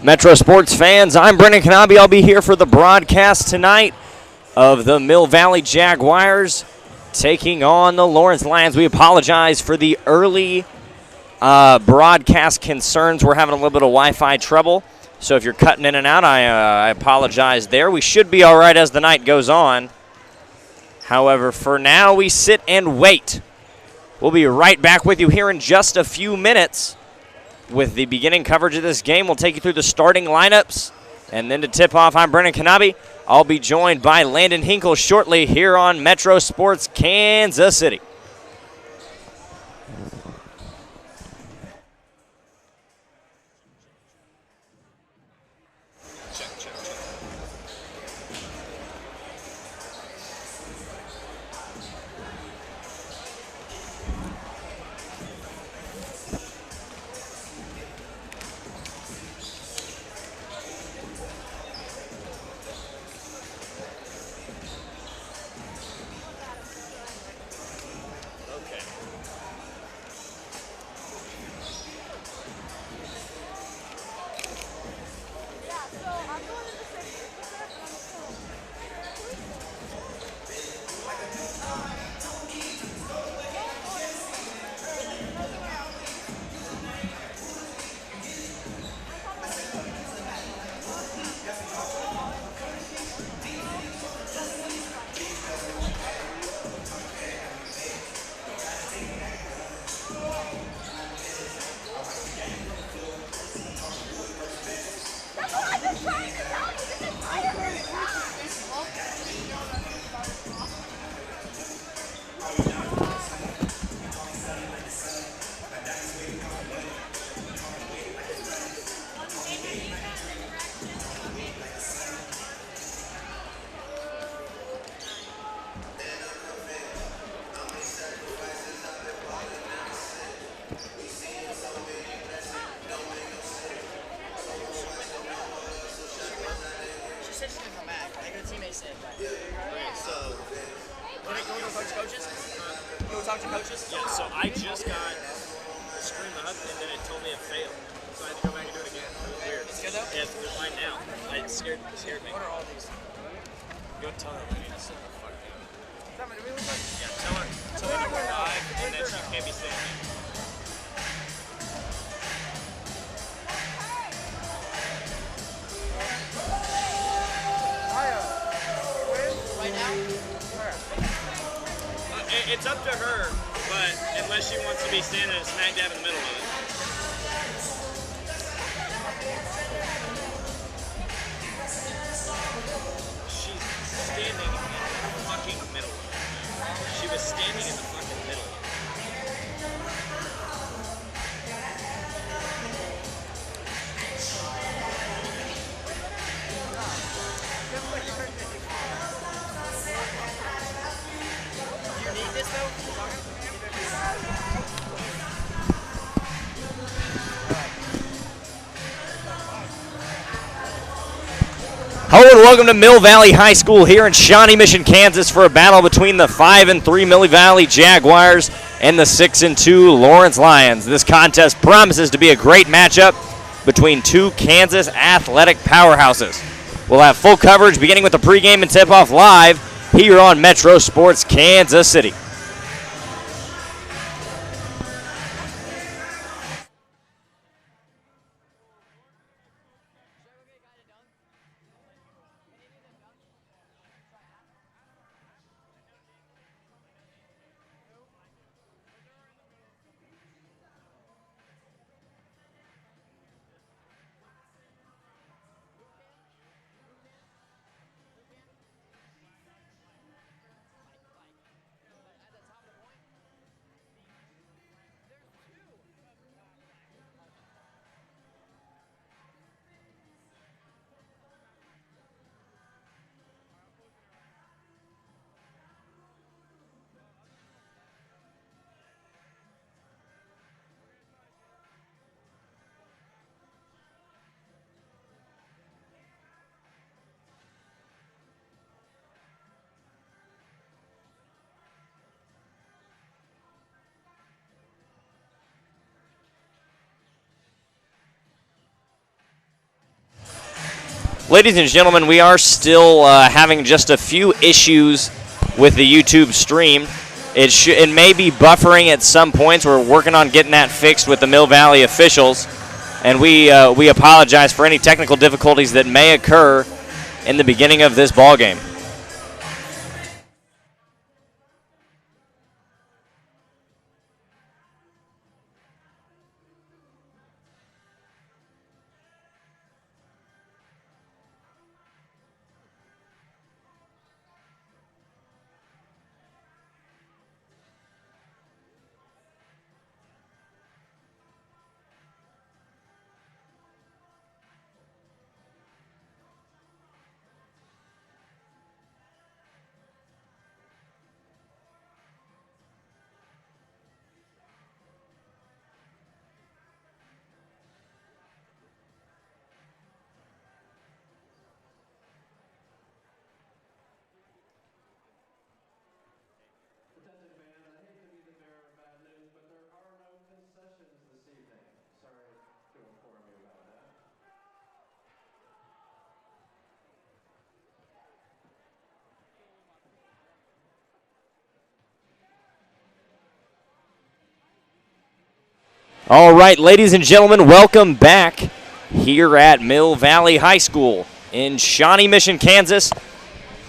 Metro Sports fans, I'm Brendan Kanabe. I'll be here for the broadcast tonight of the Mill Valley Jaguars taking on the Lawrence Lions. We apologize for the early broadcast concerns. We're having a little bit of Wi-Fi trouble, so if you're cutting in and out, I apologize there. We should be all right as the night goes on. However, for now, we sit and wait. We'll be right back with you here in just a few minutes with the beginning coverage of this game. We'll take you through the starting lineups, and then to tip off, I'm Brendan Kanabe. I'll be joined by Landon Hinkle shortly here on Metro Sports Kansas City. It's up to her, but unless she wants to be standing smack dab in the middle of it. She's standing in the fucking middle. She was standing in the fucking middle. Hello and welcome to Mill Valley High School here in Shawnee Mission, Kansas for a battle between the 5-3 Mill Valley Jaguars and the 6-2 Lawrence Lions. This contest promises to be a great matchup between two Kansas athletic powerhouses. We'll have full coverage beginning with the pregame and tip-off live here on Metro Sports Kansas City. Ladies and gentlemen, we are still having just a few issues with the YouTube stream. It may be buffering at some points. We're working on getting that fixed with the Mill Valley officials, and we apologize for any technical difficulties that may occur in the beginning of this ball game. All right, ladies and gentlemen, welcome back here at Mill Valley High School in Shawnee Mission, Kansas.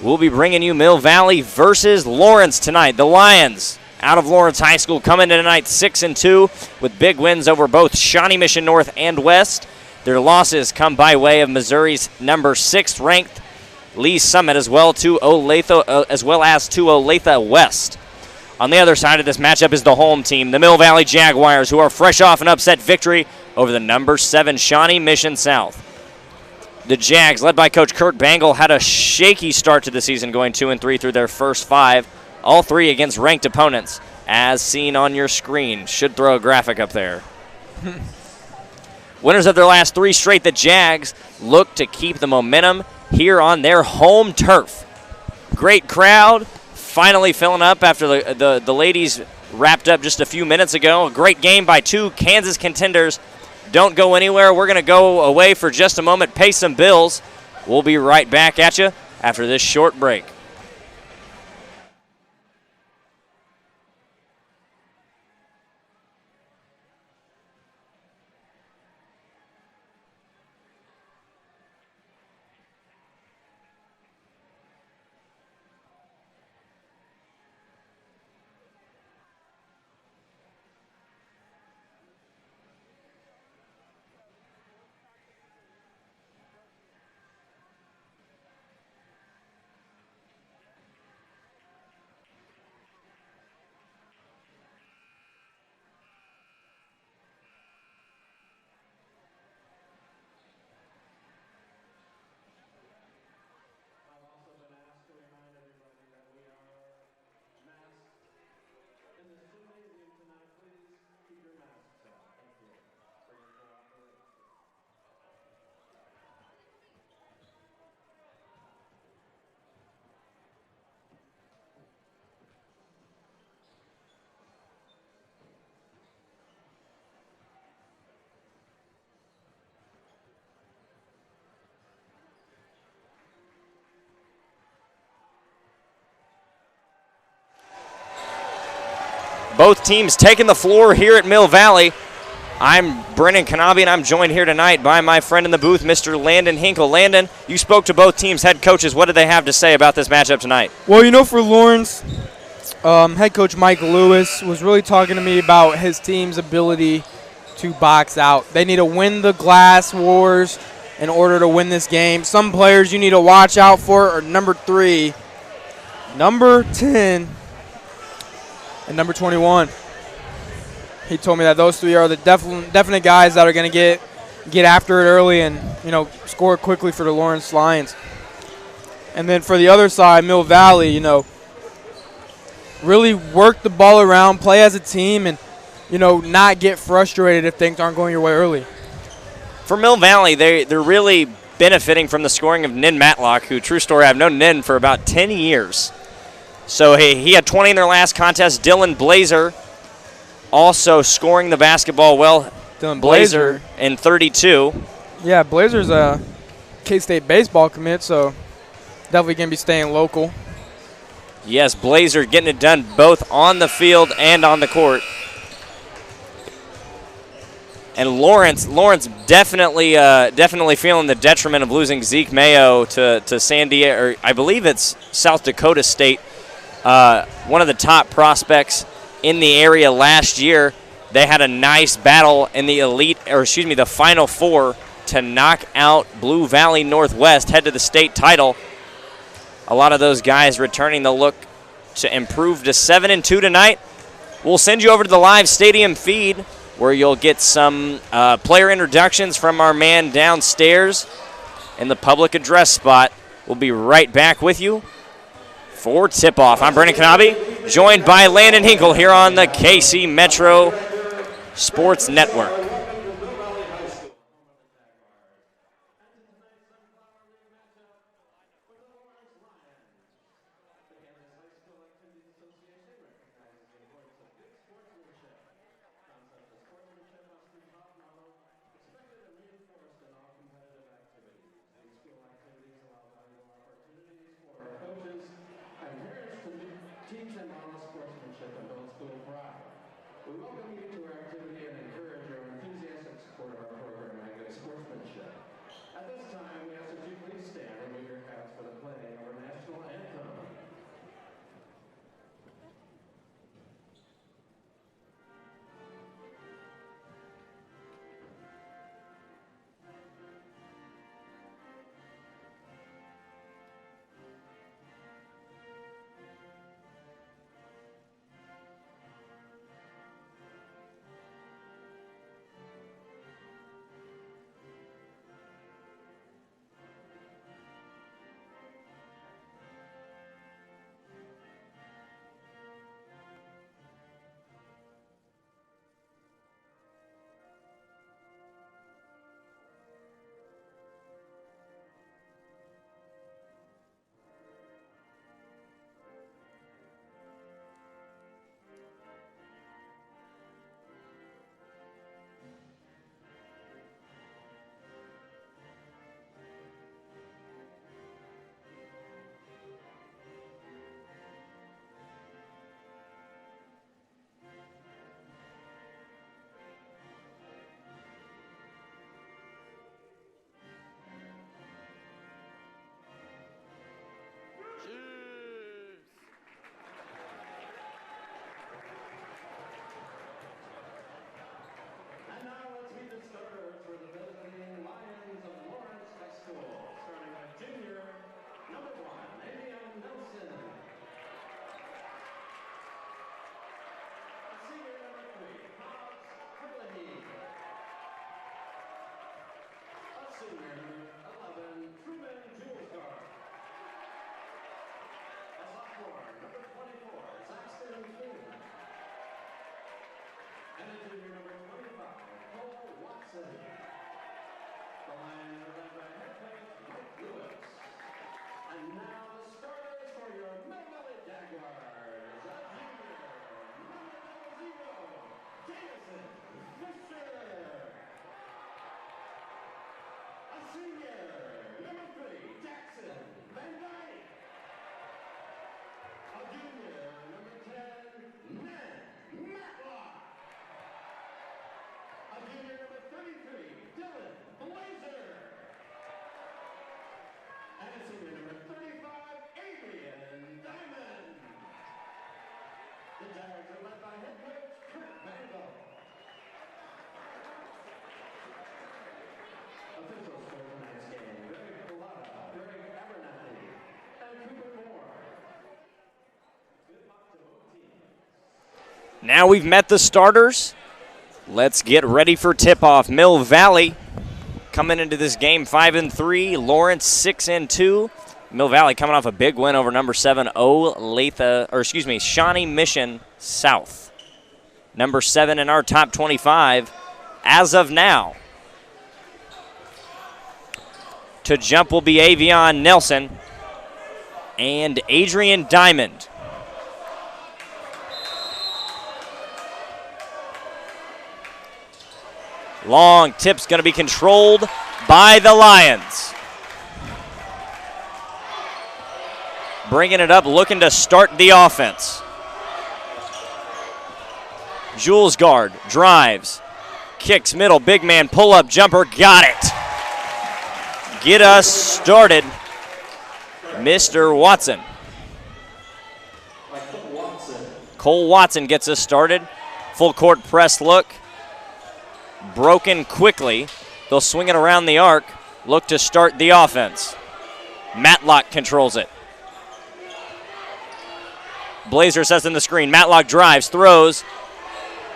We'll be bringing you Mill Valley versus Lawrence tonight. The Lions out of Lawrence High School coming in tonight 6-2 with big wins over both Shawnee Mission North and West. Their losses come by way of Missouri's number 6th ranked Lee Summit as well as to Olathe West. On the other side of this matchup is the home team, the Mill Valley Jaguars, who are fresh off an upset victory over the number 7 Shawnee Mission South. The Jags, led by Coach Kurt Bangle, had a shaky start to the season, going 2-3 through their first 5, all 3 against ranked opponents, as seen on your screen. Should throw a graphic up there. Winners of their last 3 straight, the Jags look to keep the momentum here on their home turf. Great crowd. Finally filling up after the ladies wrapped up just a few minutes ago. A great game by 2 Kansas contenders. Don't go anywhere. We're going to go away for just a moment, pay some bills. We'll be right back at you after this short break. Both teams taking the floor here at Mill Valley. I'm Brennan Kanabe, and I'm joined here tonight by my friend in the booth, Mr. Landon Hinkle. Landon, you spoke to both teams' head coaches. What did they have to say about this matchup tonight? Well, for Lawrence, head coach Mike Lewis was really talking to me about his team's ability to box out. They need to win the glass wars in order to win this game. Some players you need to watch out for are number 3, number 10, and number 21. He told me that those 3 are the definite guys that are going to get after it early and, score quickly for the Lawrence Lions. And then for the other side, Mill Valley, really work the ball around, play as a team, and, not get frustrated if things aren't going your way early. For Mill Valley, they're really benefiting from the scoring of Nin Matlock, who, true story, I've known Nin for about 10 years. So he had 20 in their last contest. Dylan Blazer also scoring the basketball well. Dylan Blazer in 32. Yeah, Blazer's K-State baseball commit, so definitely going to be staying local. Yes, Blazer getting it done both on the field and on the court. And Lawrence definitely feeling the detriment of losing Zeke Mayo to San Diego, or I believe it's South Dakota State, one of the top prospects in the area last year. They had a nice battle in the Final Four to knock out Blue Valley Northwest, head to the state title. A lot of those guys returning the look to improve to 7-2 tonight. We'll send you over to the live stadium feed where you'll get some player introductions from our man downstairs in the public address spot. We'll be right back with you for tip-off. I'm Brennan Kanabe, joined by Landon Hinkle here on the KC Metro Sports Network. Now we've met the starters. Let's get ready for tip-off. Mill Valley coming into this game 5-3. Lawrence 6-2. Mill Valley coming off a big win over number 7 Shawnee Mission South. Number 7 in our top 25 as of now. To jump will be Avion Nelson and Adrian Diamond. Long tip's going to be controlled by the Lions. bringing it up, looking to start the offense. Jules guard, drives, kicks middle, big man, pull-up, jumper, got it. Get us started, Mr. Watson. Cole Watson gets us started. Full court press look. Broken quickly. They'll swing it around the arc. Look to start the offense. Matlock controls it. Blazer sets in the screen. Matlock drives, throws.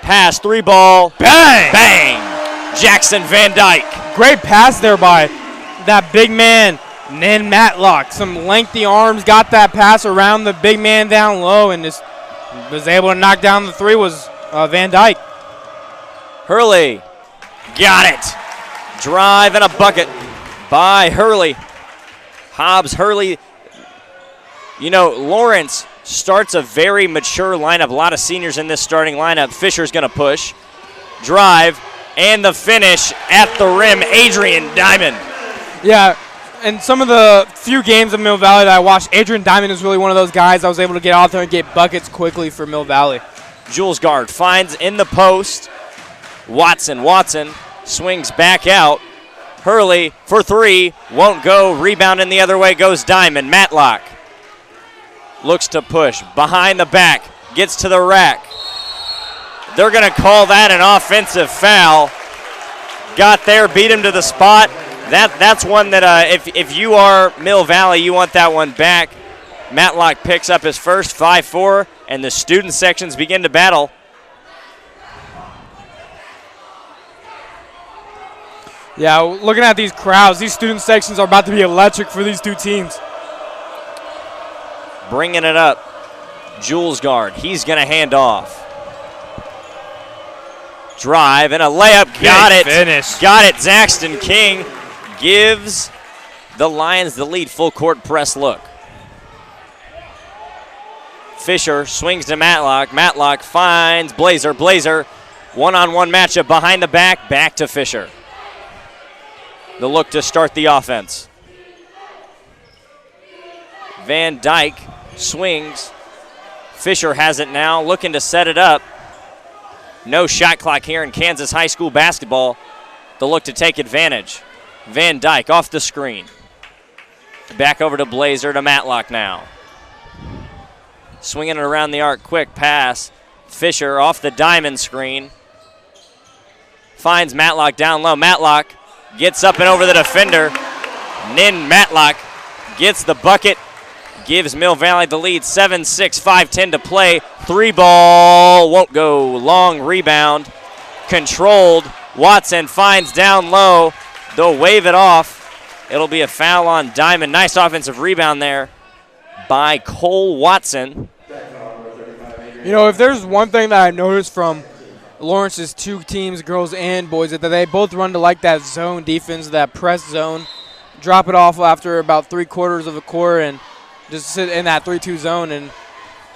Pass, 3-ball. Bang! Bang! Jackson Van Dyke. Great pass there by that big man, Nin Matlock. Some lengthy arms, got that pass around the big man down low, and just was able to knock down the three was Van Dyke. Hurley. Got it. Drive and a bucket by Hurley. Hobbs, Hurley. You know, Lawrence starts a very mature lineup. A lot of seniors in this starting lineup. Fisher's going to push. Drive. And the finish at the rim. Adrian Diamond. Yeah, and some of the few games of Mill Valley that I watched, Adrian Diamond is really one of those guys I was able to get out there and get buckets quickly for Mill Valley. Jules guard finds in the post. Watson swings back out. Hurley for three. Won't go. Rebound in the other way goes Diamond. Matlock looks to push. Behind the back. Gets to the rack. They're going to call that an offensive foul. Got there, beat him to the spot. That's one that if you are Mill Valley, you want that one back. Matlock picks up his first, 5-4, and the student sections begin to battle. Yeah, looking at these crowds, these student sections are about to be electric for these two teams. Bringing it up, Jules guard. He's going to hand off. Drive and a layup. Got it. Finish. Got it. Zaxton King gives the Lions the lead. Full court press look. Fisher swings to Matlock. Matlock finds Blazer. Blazer, one-on-one matchup behind the back. Back to Fisher. The look to start the offense. Van Dyke swings. Fisher has it now, looking to set it up. No shot clock here in Kansas high school basketball. The look to take advantage. Van Dyke off the screen. Back over to Blazer to Matlock now. Swinging it around the arc, quick pass. Fisher off the diamond screen. Finds Matlock down low. Matlock gets up and over the defender. Nin Matlock gets the bucket. Gives Mill Valley the lead. 7-6, 5:10 to play. 3-ball won't go. Long rebound. Controlled. Watson finds down low. They'll wave it off. It'll be a foul on Diamond. Nice offensive rebound there by Cole Watson. You know, if there's one thing that I noticed from Lawrence's two teams, girls and boys, that they both run to like that zone defense, that press zone, drop it off after about 3/4 of the court and just sit in that 3-2 zone, and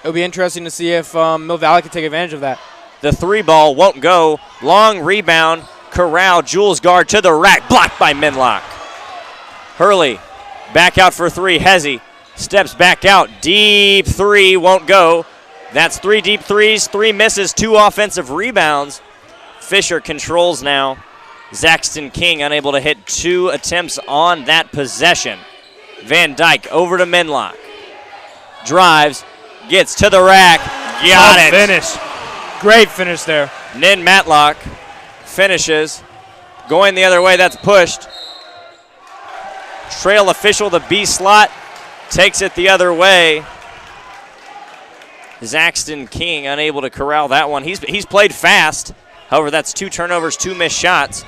it'll be interesting to see if Mill Valley can take advantage of that. The 3-ball won't go. Long rebound. Corral, Jules guard to the rack. Blocked by Minlock. Hurley back out for three. Hezzy steps back out. Deep three won't go. That's 3 deep threes, 3 misses, 2 offensive rebounds. Fisher controls now. Zaxton King unable to hit 2 attempts on that possession. Van Dyke over to Minlock. Drives, gets to the rack. Got it. Finish. Great finish there. Nin Matlock finishes. Going the other way, that's pushed. Trail official, the B slot, takes it the other way. Zaxton King unable to corral that one. He's played fast. However, that's 2 turnovers, 2 missed shots.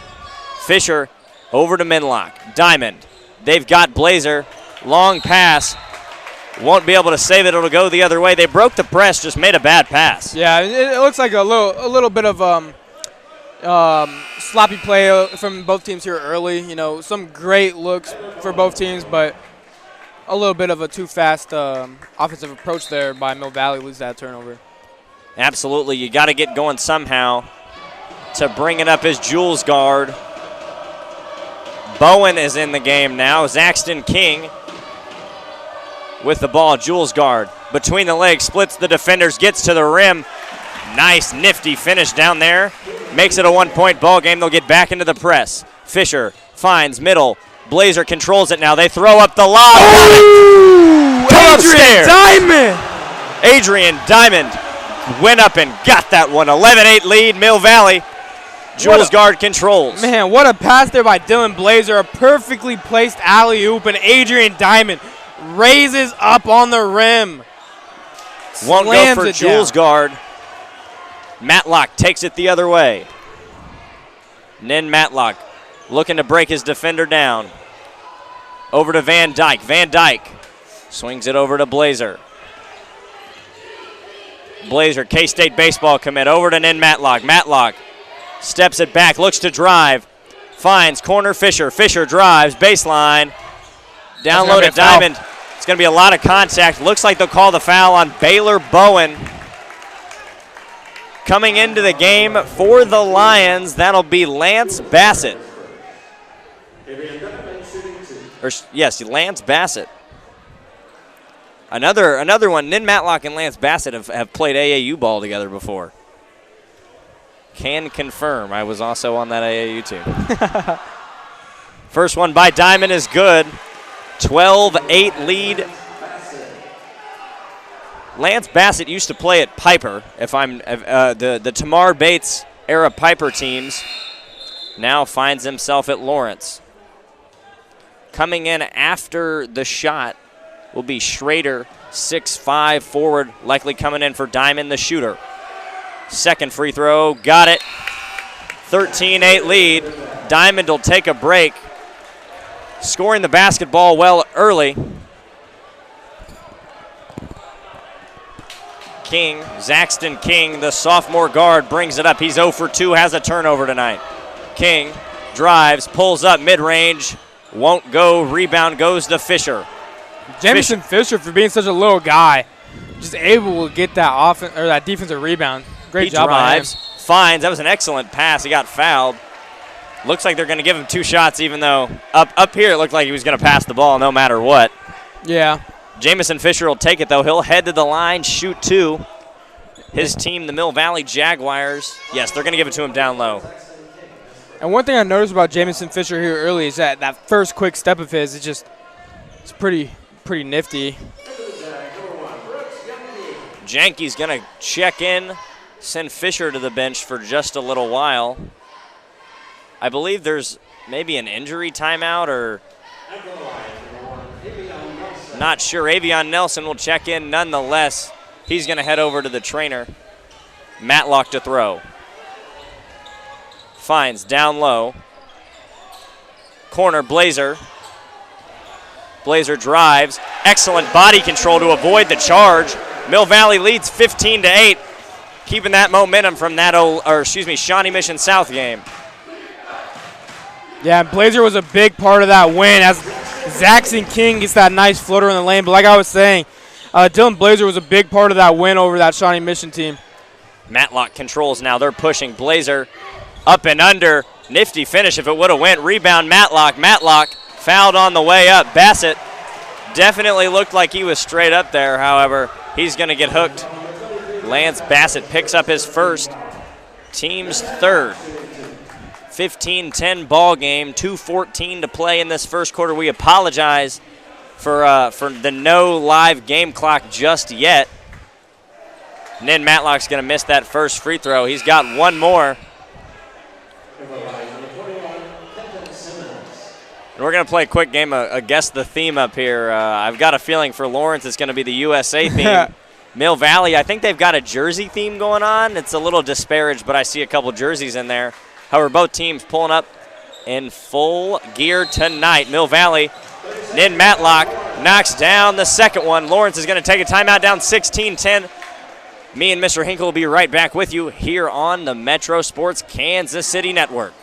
Fisher over to Minlock. Diamond. They've got Blazer. Long pass. Won't be able to save it. It'll go the other way. They broke the press, just made a bad pass. Yeah, it looks like a little bit of sloppy play from both teams here early. You know, some great looks for both teams, but a little bit of a too fast offensive approach there by Mill Valley, lose that turnover. Absolutely. You got to get going somehow. To bring it up is Jules guard. Bowen is in the game now. Zaxton King with the ball. Jules guard between the legs, splits the defenders, gets to the rim. Nice, nifty finish down there. Makes it a 1-point ball game. They'll get back into the press. Fisher finds middle. Blazer controls it now. They throw up the lob. Come upstairs. Adrian Diamond went up and got that one. 11-8 lead, Mill Valley. Jules guard controls. Man, what a pass there by Dylan Blazer. A perfectly placed alley-oop, and Adrian Diamond raises up on the rim. Won't go for Jules guard. Matlock takes it the other way. Nin Matlock looking to break his defender down. Over to Van Dyke. Van Dyke swings it over to Blazer. Blazer, K-State baseball commit. Over to Nin Matlock. Matlock steps it back, looks to drive. Finds corner Fisher. Fisher drives, baseline. Down low to Diamond. It's going to be a lot of contact. Looks like they'll call the foul on Baylor Bowen. Coming into the game for the Lions, that'll be Lance Bassett. Lance Bassett. Another one. Nin Matlock and Lance Bassett have played AAU ball together before. Can confirm. I was also on that AAU team. First one by Diamond is good. 12-8 lead. Lance Bassett used to play at Piper. The Tamar Bates era Piper teams. Now finds himself at Lawrence. Coming in after the shot will be Schrader, 6'5" forward, likely coming in for Diamond, the shooter. Second free throw, got it. 13-8 lead. Diamond will take a break. Scoring the basketball well early. King, Zaxton King, the sophomore guard, brings it up. He's 0 for 2, has a turnover tonight. King drives, pulls up mid-range, won't go. Rebound goes to Fisher. Jamison Fisher, for being such a little guy, just able to get that offense or that defensive rebound. Great job by him. Finds. That was an excellent pass. He got fouled. Looks like they're going to give him 2 shots, even though up here it looked like he was going to pass the ball no matter what. Yeah. Jamison Fisher will take it, though. He'll head to the line, shoot 2. His team, the Mill Valley Jaguars, yes, they're going to give it to him down low. And one thing I noticed about Jamison Fisher here early is that first quick step of his is it's pretty nifty. Janke's going to check in, send Fisher to the bench for just a little while. I believe there's maybe an injury timeout or not sure. Avion Nelson will check in nonetheless. He's going to head over to the trainer. Matlock to throw. Finds down low. Corner, Blazer. Blazer drives. Excellent body control to avoid the charge. Mill Valley leads 15-8. Keeping that momentum from that Shawnee Mission South game. Yeah, Blazer was a big part of that win as Zaxton King gets that nice floater in the lane. But like I was saying, Dylan Blazer was a big part of that win over that Shawnee Mission team. Matlock controls now. They're pushing. Blazer up and under. Nifty finish if it would have went. Rebound Matlock. Matlock fouled on the way up. Bassett definitely looked like he was straight up there. However, he's going to get hooked. Lance Bassett picks up his first, team's third. 15-10 ball game, 2:14 to play in this first quarter. We apologize for the no live game clock just yet. Nin Matlock's going to miss that first free throw. He's got one more. And we're going to play a quick game, guess the theme up here. I've got a feeling for Lawrence it's going to be the USA theme. Mill Valley, I think they've got a jersey theme going on. It's a little disparaged, but I see a couple jerseys in there. However, both teams pulling up in full gear tonight. Mill Valley, Nin Matlock knocks down the second one. Lawrence is going to take a timeout down 16-10. Me and Mr. Hinkle will be right back with you here on the Metro Sports Kansas City Network.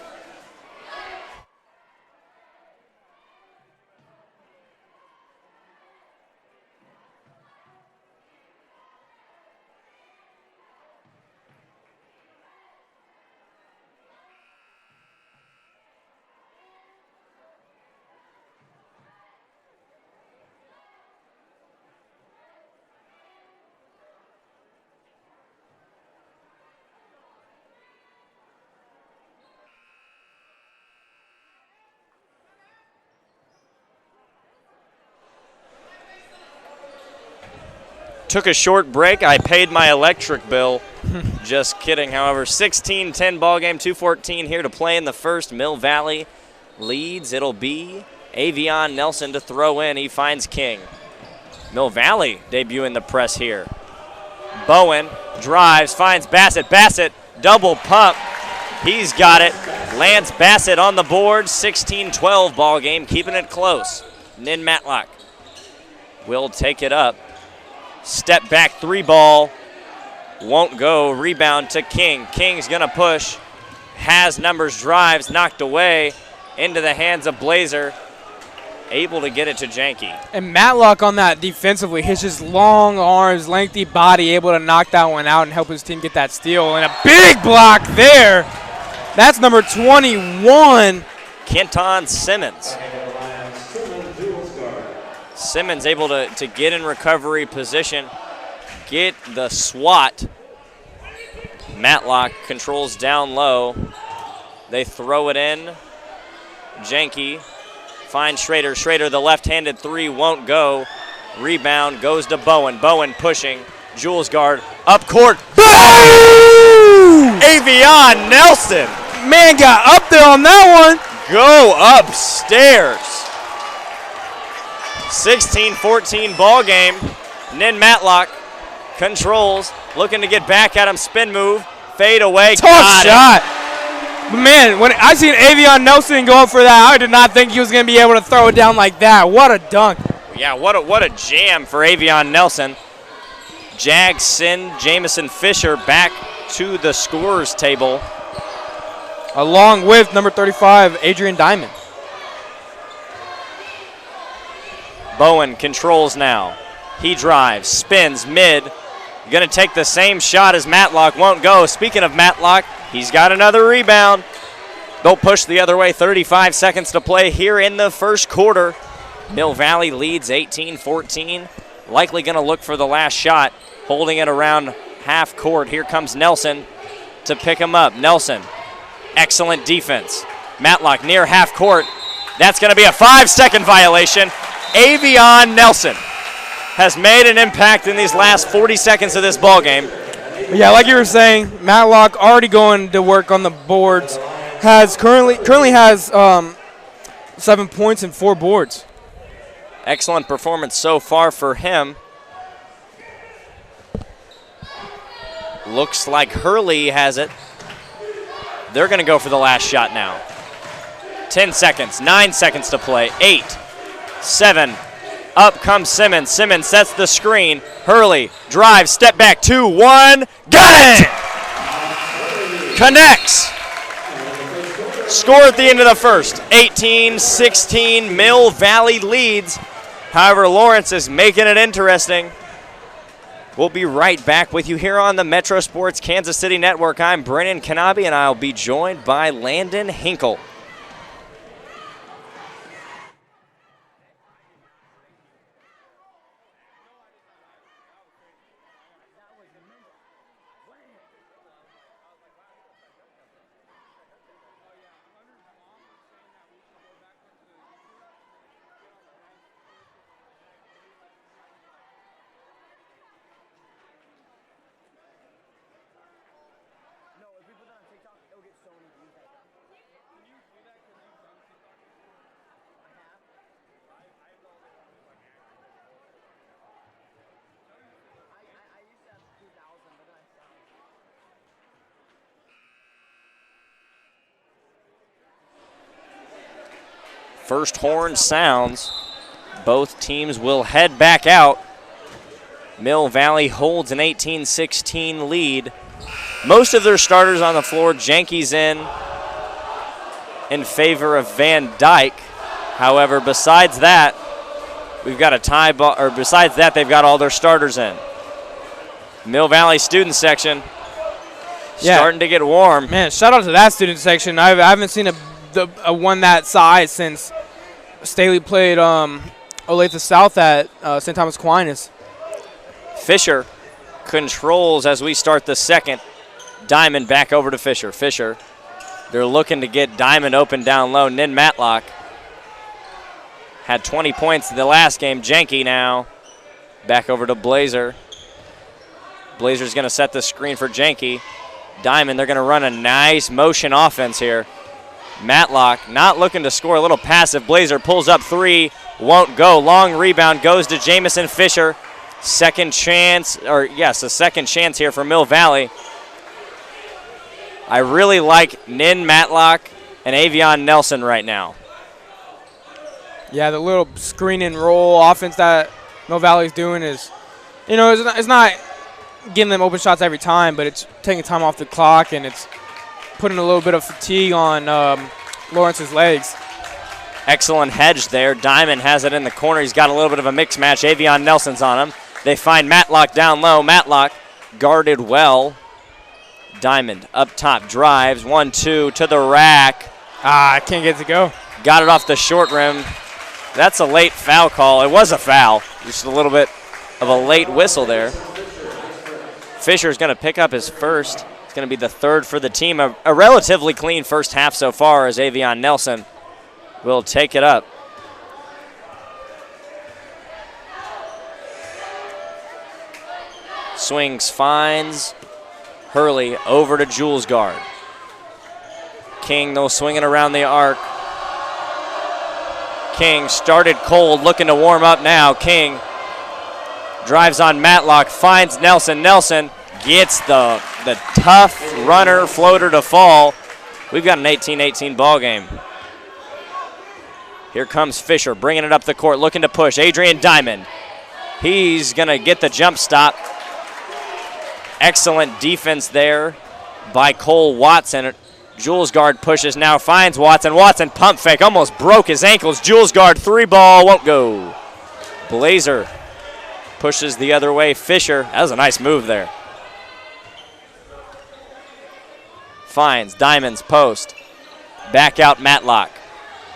Took a short break. I paid my electric bill. Just kidding. However, 16-10 ball game, 2:14 here to play in the first. Mill Valley leads. It'll be Avion Nelson to throw in. He finds King. Mill Valley debuting the press here. Bowen drives, finds Bassett. Bassett, double pump. He's got it. Lance Bassett on the board. 16-12 ball game, keeping it close. Nin Matlock will take it up. Step back three ball. Won't go. Rebound to King. King's going to push. Has numbers, drives, knocked away into the hands of Blazer. Able to get it to Janke. And Matlock on that defensively, his just long arms, lengthy body, able to knock that one out and help his team get that steal. And a big block there. That's number 21. Kenton Simmons. Simmons able to get in recovery position, get the swat. Matlock controls down low. They throw it in. Janke finds Schrader. Schrader, the left-handed three, won't go. Rebound goes to Bowen. Bowen pushing. Jules guard up court. Boom! Avion Nelson. Man got up there on that one. Go upstairs. 16-14 ball game. Nin Matlock controls, looking to get back at him. Spin move, fade away. Tough shot. Man, when I seen Avion Nelson go up for that, I did not think he was going to be able to throw it down like that. What a dunk. Yeah, what a jam for Avion Nelson. Jags send Jamison Fisher back to the scorers table. Along with number 35, Adrian Diamond. Bowen controls now. He drives, spins mid. Going to take the same shot as Matlock, won't go. Speaking of Matlock, he's got another rebound. They'll push the other way. 35 seconds to play here in the first quarter. Mill Valley leads 18-14. Likely going to look for the last shot. Holding it around half court. Here comes Nelson to pick him up. Nelson, excellent defense. Matlock near half court. That's going to be a 5-second violation. Avion Nelson has made an impact in these last 40 seconds of this ball game. Yeah, like you were saying, Matlock already going to work on the boards. Currently has 7 points and 4 boards. Excellent performance so far for him. Looks like Hurley has it. They're going to go for the last shot now. 10 seconds, 9 seconds to play. 8, 7. Up comes Simmons. Simmons sets the screen. Hurley drives, step back, 2, 1. Got it! Connects. Score at the end of the first. 18-16, Mill Valley leads. However, Lawrence is making it interesting. We'll be right back with you here on the Metro Sports Kansas City Network. I'm Brennan Kanabe, and I'll be joined by Landon Hinkle. First horn sounds. Both teams will head back out. Mill Valley holds an 18-16 lead. Most of their starters on the floor. Janke's in favor of Van Dyke. However, besides that, we've got a tie ball, or besides that, they've got all their starters in. Mill Valley student section starting to get warm. Man, shout out to that student section. I haven't seen a one that size since Staley played Olathe South at St. Thomas Aquinas. Fisher controls as we start the second. Diamond back over to Fisher. Fisher, they're looking to get Diamond open down low. Nin Matlock had 20 points in the last game. Janke now back over to Blazer. Blazers going to set the screen for Jenke. Diamond, they're going to run a nice motion offense here. Matlock not looking to score, a little passive. Blazer pulls up three, won't go. Long rebound goes to Jamison Fisher. Second chance, or yes, a second chance here for Mill Valley. I really like Nin Matlock and Avion Nelson right now. Yeah, the little screen and roll offense that Mill Valley's doing is, you know, it's not getting them open shots every time, but it's taking time off the clock, and it's putting a little bit of fatigue on Lawrence's legs. Excellent hedge there. Diamond has it in the corner. He's got a little bit of a mix match. Avion Nelson's on him. They find Matlock down low. Matlock guarded well. Diamond up top, drives, 1-2 to the rack. I can't get it to go. Got it off the short rim. That's a late foul call. It was a foul. Just a little bit of a late whistle there. Fisher's going to pick up his first. It's going to be the third for the team. A relatively clean first half so far as Avion Nelson will take it up. Swings, finds. Hurley over to Jules guard. King, though, swinging around the arc. King started cold, looking to warm up now. King drives on Matlock, finds Nelson. Nelson gets the tough runner floater to fall. We've got an 18-18 ball game. Here comes Fisher, bringing it up the court, looking to push. Adrian Diamond. He's going to get the jump stop. Excellent defense there by Cole Watson. Jules guard pushes now, finds Watson. Watson pump fake, almost broke his ankles. Jules guard, three ball, won't go. Blazer pushes the other way. Fisher, that was a nice move there. Finds Diamond's post. Back out Matlock.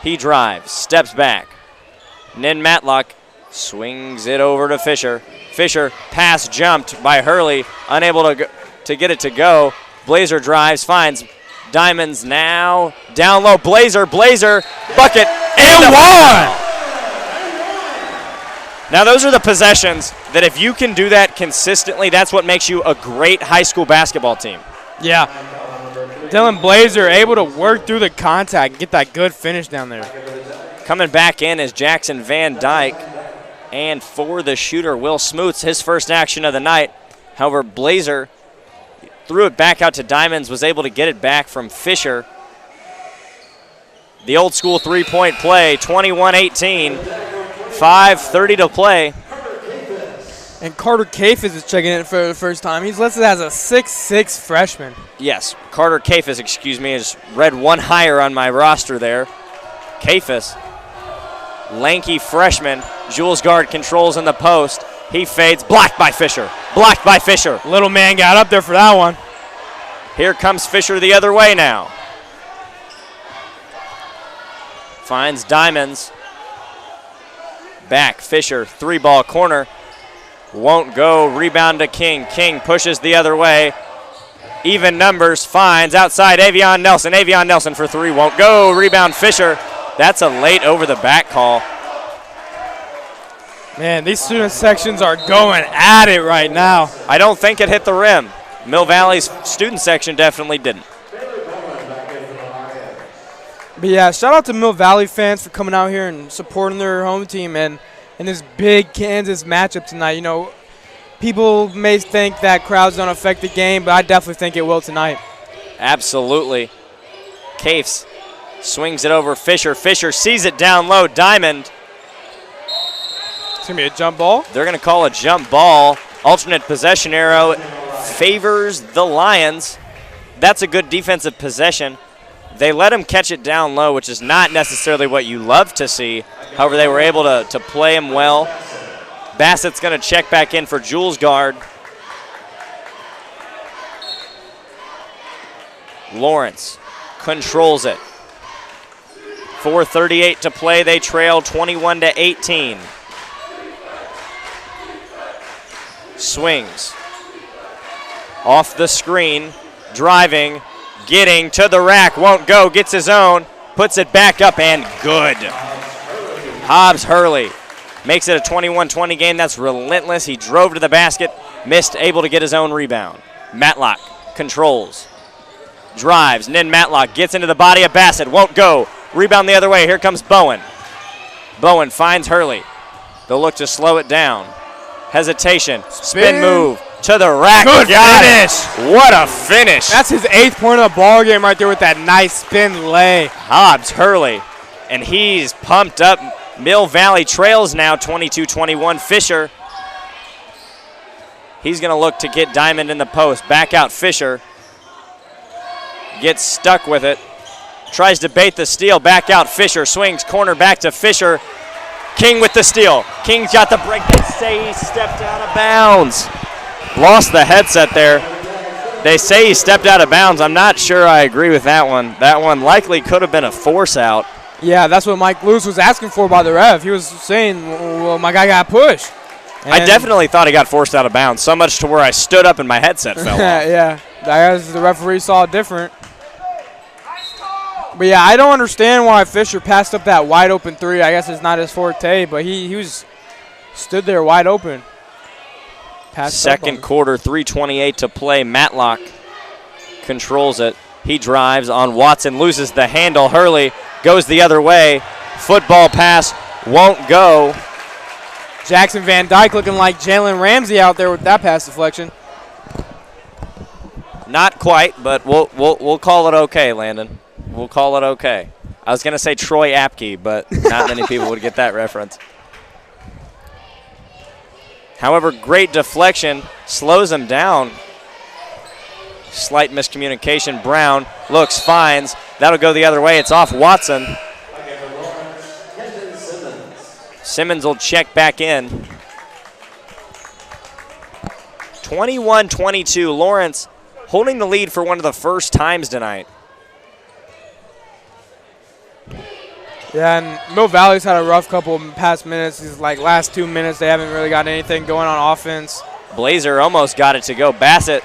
He drives, steps back. Nin Matlock swings it over to Fisher. Fisher, pass jumped by Hurley, unable to get it to go. Blazer drives, finds Diamonds now. Down low, Blazer, bucket, and one! Now those are the possessions that if you can do that consistently, that's what makes you a great high school basketball team. Yeah. Dylan Blazer able to work through the contact, get that good finish down there. Coming back in is Jackson Van Dyke. And for the shooter, Will Smoots, his first action of the night. However, Blazer threw it back out to Diamonds, was able to get it back from Fisher. The old school three-point play, 21-18, 5:30 to play. And Carter Cafis is checking in for the first time. He's listed as a 6'6" freshman. Yes, Carter Cafis, excuse me, is read one higher on my roster there. Cafis, lanky freshman. Jules guard controls in the post. He fades, blocked by Fisher. Little man got up there for that one. Here comes Fisher the other way now. Finds Diamonds. Back, Fisher, three-ball corner. Won't go, rebound to King. King pushes the other way. Even numbers, finds outside Avion Nelson. Avion Nelson for three, won't go, rebound Fisher. That's a late over the back call. Man, these student sections are going at it right now. I don't think it hit the rim. Mill Valley's student section definitely didn't. But yeah, shout out to Mill Valley fans for coming out here and supporting their home team and in this big Kansas matchup tonight. You know, people may think that crowds don't affect the game, but I definitely think it will tonight. Absolutely. Cafes swings it over Fisher. Fisher sees it down low. Diamond. It's going to be a jump ball. They're going to call a jump ball. Alternate possession arrow favors the Lions. That's a good defensive possession. They let him catch it down low, which is not necessarily what you love to see. However, they were able to play him well. Bassett's going to check back in for Jules guard. Lawrence controls it. 4:38 to play. They trail 21-18. Swings. Off the screen. Driving. Getting to the rack. Won't go. Gets his own. Puts it back up and good. Hobbs Hurley makes it a 21-20 game. That's relentless. He drove to the basket, Missed, able to get his own rebound. Matlock controls. Drives. Nin Matlock gets into the body of Bassett. Won't go. Rebound the other way. Here comes Bowen. Bowen finds Hurley. They'll look to slow it down. Hesitation. Spin move to the rack. Good finish. What a finish. That's his 8th point of the ball game right there with that nice spin lay. Hobbs Hurley. And he's pumped up. Mill Valley trails now 22-21. Fisher. He's going to look to get Diamond in the post. Back out Fisher. Gets stuck with it. Tries to bait the steal. Back out Fisher. Swings corner back to Fisher. King with the steal. King's got the break. They say he stepped out of bounds. Lost the headset there. They say he stepped out of bounds. I'm not sure I agree with that one. That one likely could have been a force out. Yeah, that's what Mike Lewis was asking for by the ref. He was saying, well, my guy got pushed. I definitely thought he got forced out of bounds, so much to where I stood up and my headset fell off. Yeah, I guess the referee saw it different. But, yeah, I don't understand why Fisher passed up that wide open three. I guess it's not his forte, but he was stood there wide open. Second quarter, 3:28 to play. Matlock controls it. He drives on Watson, loses the handle. Hurley goes the other way. Football pass won't go. Jackson Van Dyke looking like Jalen Ramsey out there with that pass deflection. Not quite, but we'll call it okay, Landon. We'll call it okay. I was going to say Troy Apke, but not many people would get that reference. However, great deflection slows him down. Slight miscommunication. Brown looks, finds. That'll go the other way. It's off Watson. Simmons will check back in. 21-22. Lawrence holding the lead for one of the first times tonight. Yeah, and Mill Valley's had a rough couple of past minutes. These last 2 minutes, they haven't really got anything going on offense. Blazer almost got it to go. Bassett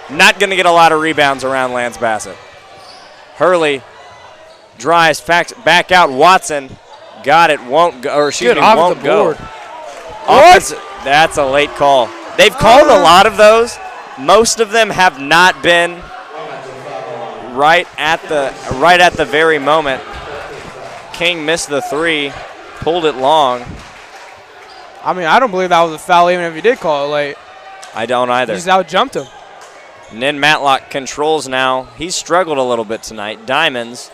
not going to get a lot of rebounds around Lance Bassett. Hurley drives back out. Watson got it, won't go, or excuse me, won't go. That's a late call. They've called a lot of those. Most of them have not been right at the very moment. King missed the three, pulled it long. I mean, I don't believe that was a foul even if he did call it late. I don't either. He just out-jumped him. Nin Matlock controls now. He's struggled a little bit tonight. Diamonds.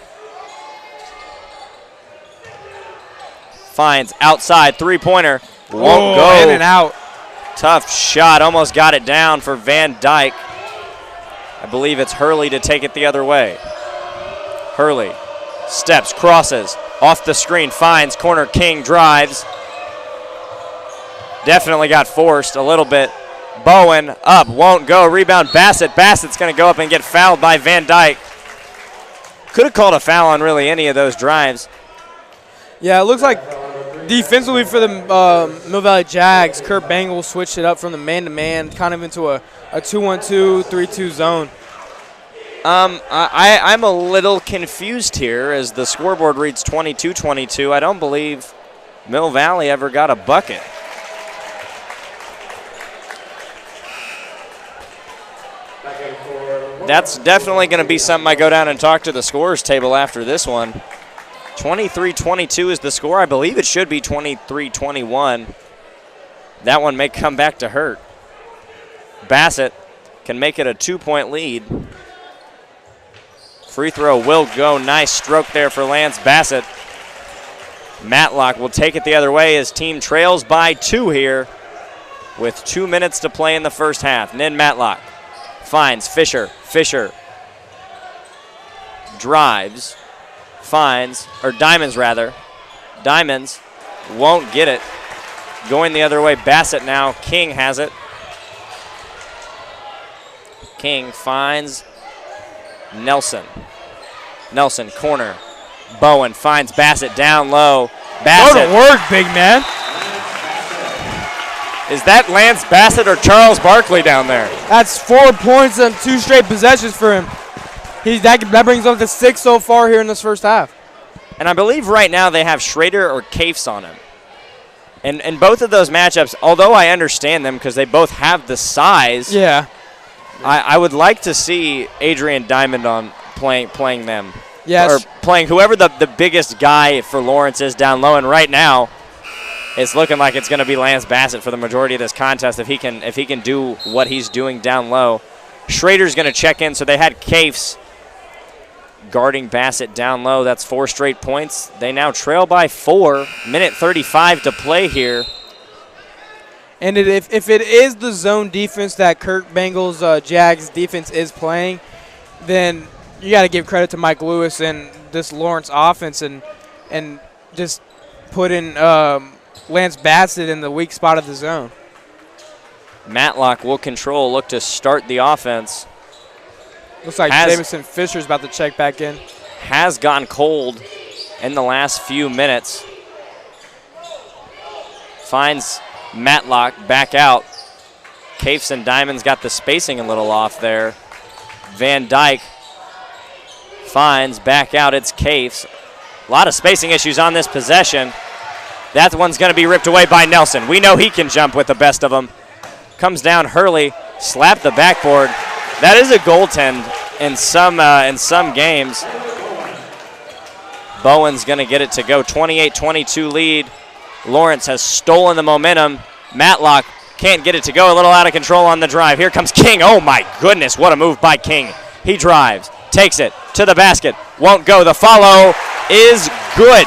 Finds outside, three-pointer. Won't go. In and out. Tough shot. Almost got it down for Van Dyke. I believe it's Hurley to take it the other way. Hurley steps, crosses, off the screen, finds corner. King drives. Definitely got forced a little bit. Bowen up, won't go. Rebound Bassett. Bassett's going to go up and get fouled by Van Dyke. Could have called a foul on really any of those drives. Yeah, it looks like defensively for the Mill Valley Jags, Kurt Bangle switched it up from the man-to-man kind of into a 2-1-2, 3-2 zone. I'm a little confused here as the scoreboard reads 22-22. I don't believe Mill Valley ever got a bucket. That's definitely going to be something I go down and talk to the scorers table after this one. 23-22 is the score. I believe it should be 23-21. That one may come back to hurt. Bassett can make it a 2-point lead. Free throw will go. Nice stroke there for Lance Bassett. Matlock will take it the other way. His team trails by 2 here with 2 minutes to play in the first half. Nin Matlock finds Fisher. Fisher drives, finds, or Diamonds rather. Diamonds won't get it. Going the other way, Bassett now. King has it. King finds Nelson. Nelson, corner. Bowen finds Bassett down low. Bassett. Go to work, big man. Is that Lance Bassett or Charles Barkley down there? That's 4 points and 2 straight possessions for him. That brings him to 6 so far here in this first half. And I believe right now they have Schrader or Cafes on him. And both of those matchups, although I understand them because they both have the size, Yeah. I would like to see Adrian Diamond on playing them. Yes. Or playing whoever the biggest guy for Lawrence is down low. And right now, it's looking like it's going to be Lance Bassett for the majority of this contest if he can do what he's doing down low. Schrader's going to check in, so they had Cafes guarding Bassett down low. That's 4 straight points. They now trail by 4. Minute 35 to play here. And if it is the zone defense that Kirk Bengals Jags defense is playing, then you got to give credit to Mike Lewis and this Lawrence offense and just put in Lance Bassett in the weak spot of the zone. Matlock will control, look to start the offense. Looks like Jamison Fisher's about to check back in. Has gone cold in the last few minutes. Finds Matlock back out. Cafes and Diamonds got the spacing a little off there. Van Dyke finds back out. It's Cafes. A lot of spacing issues on this possession. That one's going to be ripped away by Nelson. We know he can jump with the best of them. Comes down Hurley, slapped the backboard. That is a goaltend in some games. Bowen's going to get it to go. 28-22 lead. Lawrence has stolen the momentum. Matlock can't get it to go. A little out of control on the drive. Here comes King. Oh, my goodness. What a move by King. He drives, takes it to the basket. Won't go. The follow is good.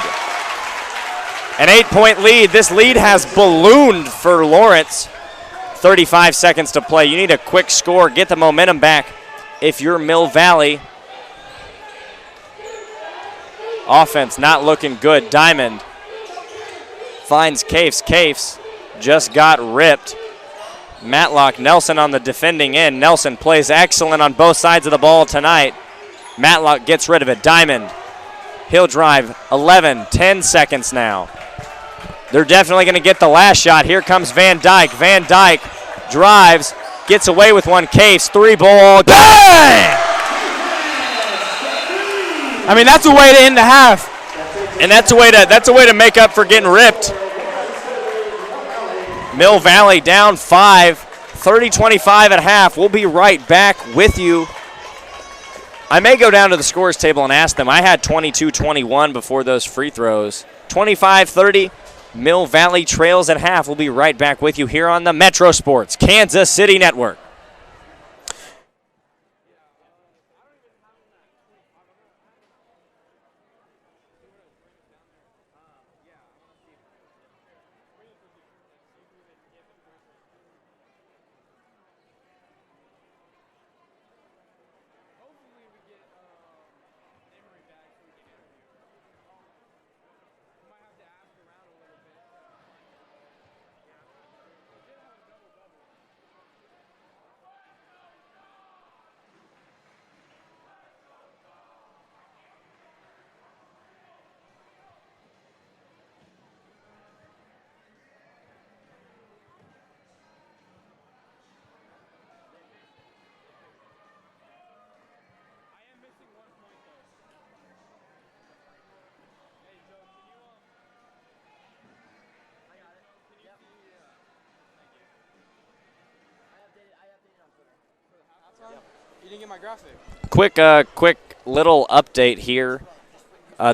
An 8-point lead. This lead has ballooned for Lawrence. 35 seconds to play. You need a quick score. Get the momentum back if you're Mill Valley. Offense not looking good. Diamond finds Cafes. Cafes just got ripped. Matlock, Nelson on the defending end. Nelson plays excellent on both sides of the ball tonight. Matlock gets rid of it. Diamond, he'll drive. 10 seconds now. They're definitely going to get the last shot. Here comes Van Dyke. Van Dyke drives, gets away with one. Cafes, 3-ball. Bang! I mean, that's a way to end the half. And that's a way to make up for getting ripped. Mill Valley down 5, 30-25 at half. We'll be right back with you. I may go down to the scores table and ask them. I had 22-21 before those free throws. 25-30. Mill Valley trails at half. We'll be right back with you here on the Metro Sports Kansas City Network. You didn't get my graphic. Quick little update here.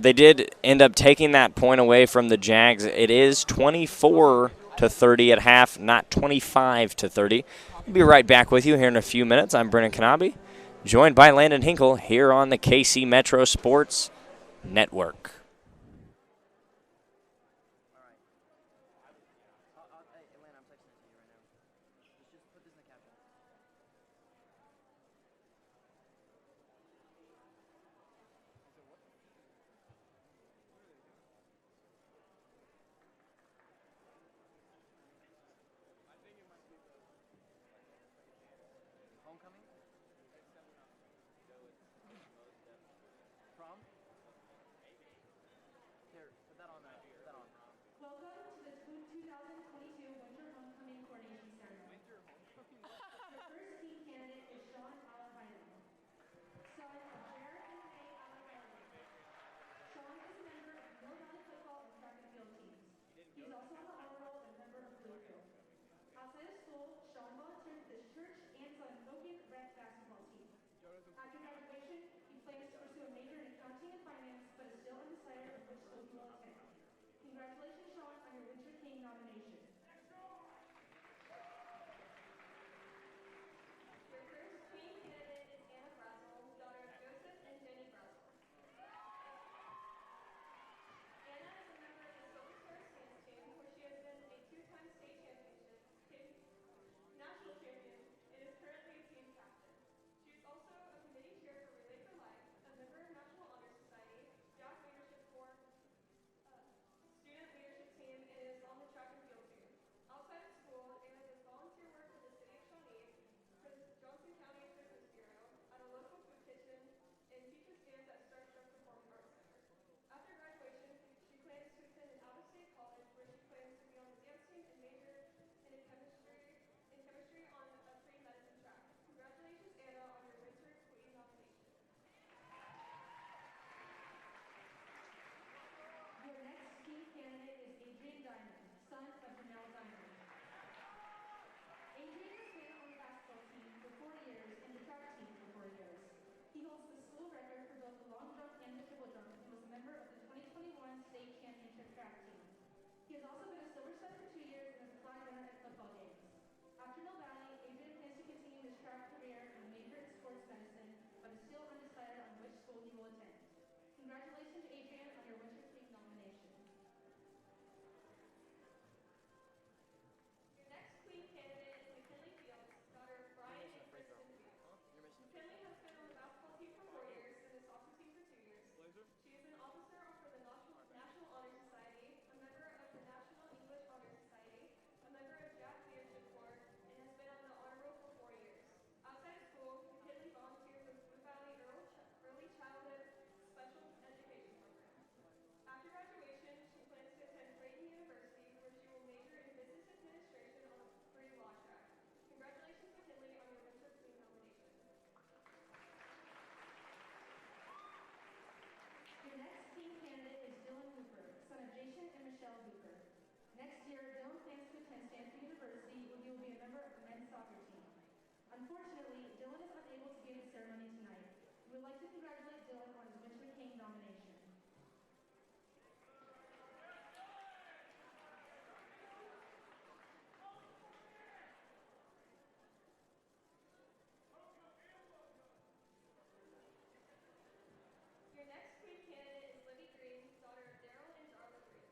They did end up taking that point away from the Jags. It is 24-30 at half, not 25-30. We'll be right back with you here in a few minutes. I'm Brennan Kanabe, joined by Landon Hinkle here on the KC Metro Sports Network. would like to congratulate Dylan on his Winter King nomination. Your next queen candidate is Libby Green, daughter of Daryl and Darla Green.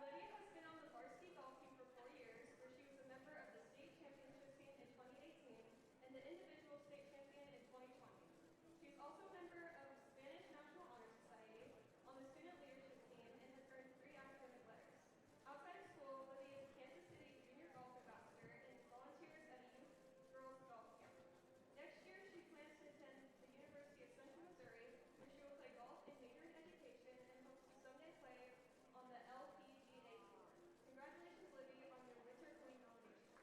Libby has been on the varsity golf team for 4 years, where she was a member of the state championship team in 2018 and the individual state champion in 2020. She is also a member of Spanish National Honor Society on the student leadership team and has earned 3 academic letters. Outside of school, Libby is a Kansas City junior golf ambassador and volunteers at a youth girls golf camp. Next year, she plans to attend the University of Central Missouri, where she will play golf and major in education and hopes to someday play on the LPGA Tour. Congratulations, Libby, on your Winter Queen nomination.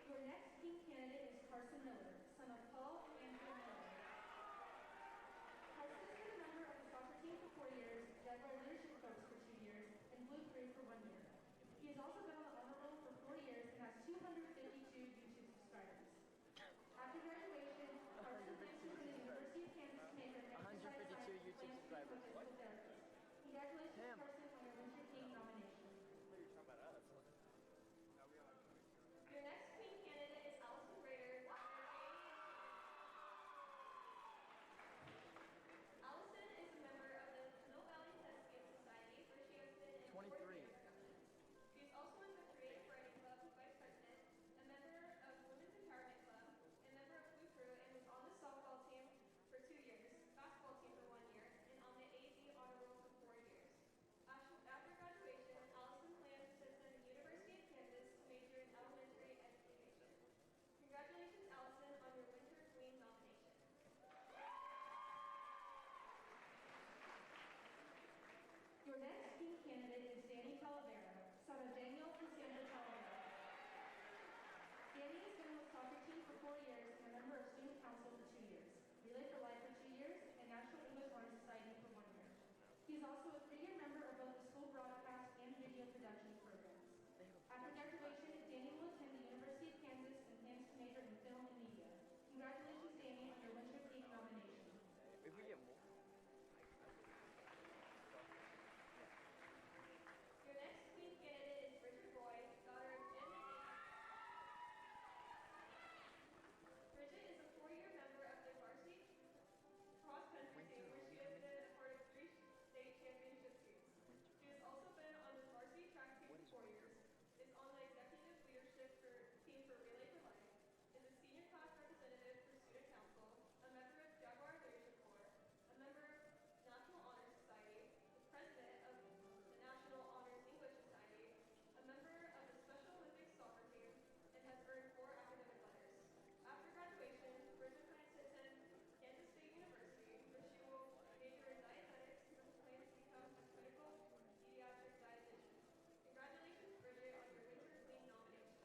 Your next king candidate is Carson Miller, son of Paul and Andrew Miller. Carson has been a member of the soccer team for 4 years, Jaguar leadership coach for 2 years, and Blue Crew for 1 year. He has also been on the honor roll for 4 years and has 252 YouTube subscribers. After graduation, Carson plans to attend the University of Kansas to major in exercise science and plans to become a physical therapist. Congratulations, Carson, on your Winter King nomination. Your next queen candidate is Allison Rader, daughter of Amy. Allison is a member of the Mill Valley Thespian Society, where she has been in 23. She is also in the Creative Writing Club vice president, a member of Women's Empowerment Club, a member of Blue Crew, and was on the softball team for 2 years, basketball team for 1 year, and on the AZ honor roll for 4 years. After graduation, Allison plans to attend the University of Kansas to major in elementary education. Congratulations, Allison, on your Winter Queen nomination. Your next king candidate is Danny Talavera, son of Daniel and Sandra Talavera. Danny has been on the soccer team for 4 years and a member of student council for 2 years, Relay for Life for 2 years, and National English Honor Society for 1 year. He is also a 3-year member of both the school broadcast and video production programs. After graduation, Danny will attend the University of Kansas and plans to major in film and media. Congratulations, Danny, on your Winter King nomination. If we get more. Your next queen candidate is Bridget Roy, daughter of Jim and Amy. Bridget is a 4-year member of the Varsity cross-country team, where she has been a part of 3 state championship teams. She has also been on the varsity track team for 4 years, is on the executive leadership team for Relay for Life, is a senior class representative for student council, a member of Jaguar Leadership Corps, a member of National Honor Society, the president of the National Honors English Society, a member of the Special Olympics soccer team, and has earned 4 academic letters. After graduation, Bridget plans to attend Kansas State University, where she will major in dietetics and plans to become a clinical pediatric dietitian. Congratulations, Bridget, on your Winter Queen nomination.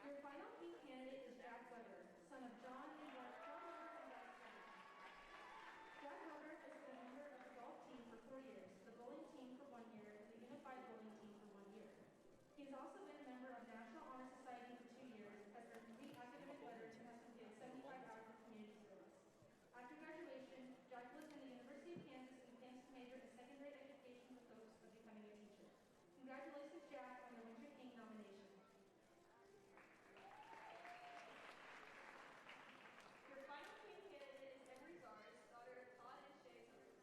Your final king candidate is Jack Weber, son of John and Weber and Jack Weber. Jack Weber has been a member of the golf team for 4 years, the bowling team for 1 year, and the unified bowling team for 1 year. He has also been a member of National Honor Society for 2 years, has earned 3 academic letters, and has completed 75 hours of community service. After graduation, Jack will attend the University of Kansas and plans to major in secondary education with hopes of becoming a teacher. Congratulations, Jack, on your Winter King nomination. Your final queen candidate is Emery Zars, daughter of Todd and Shay Zars.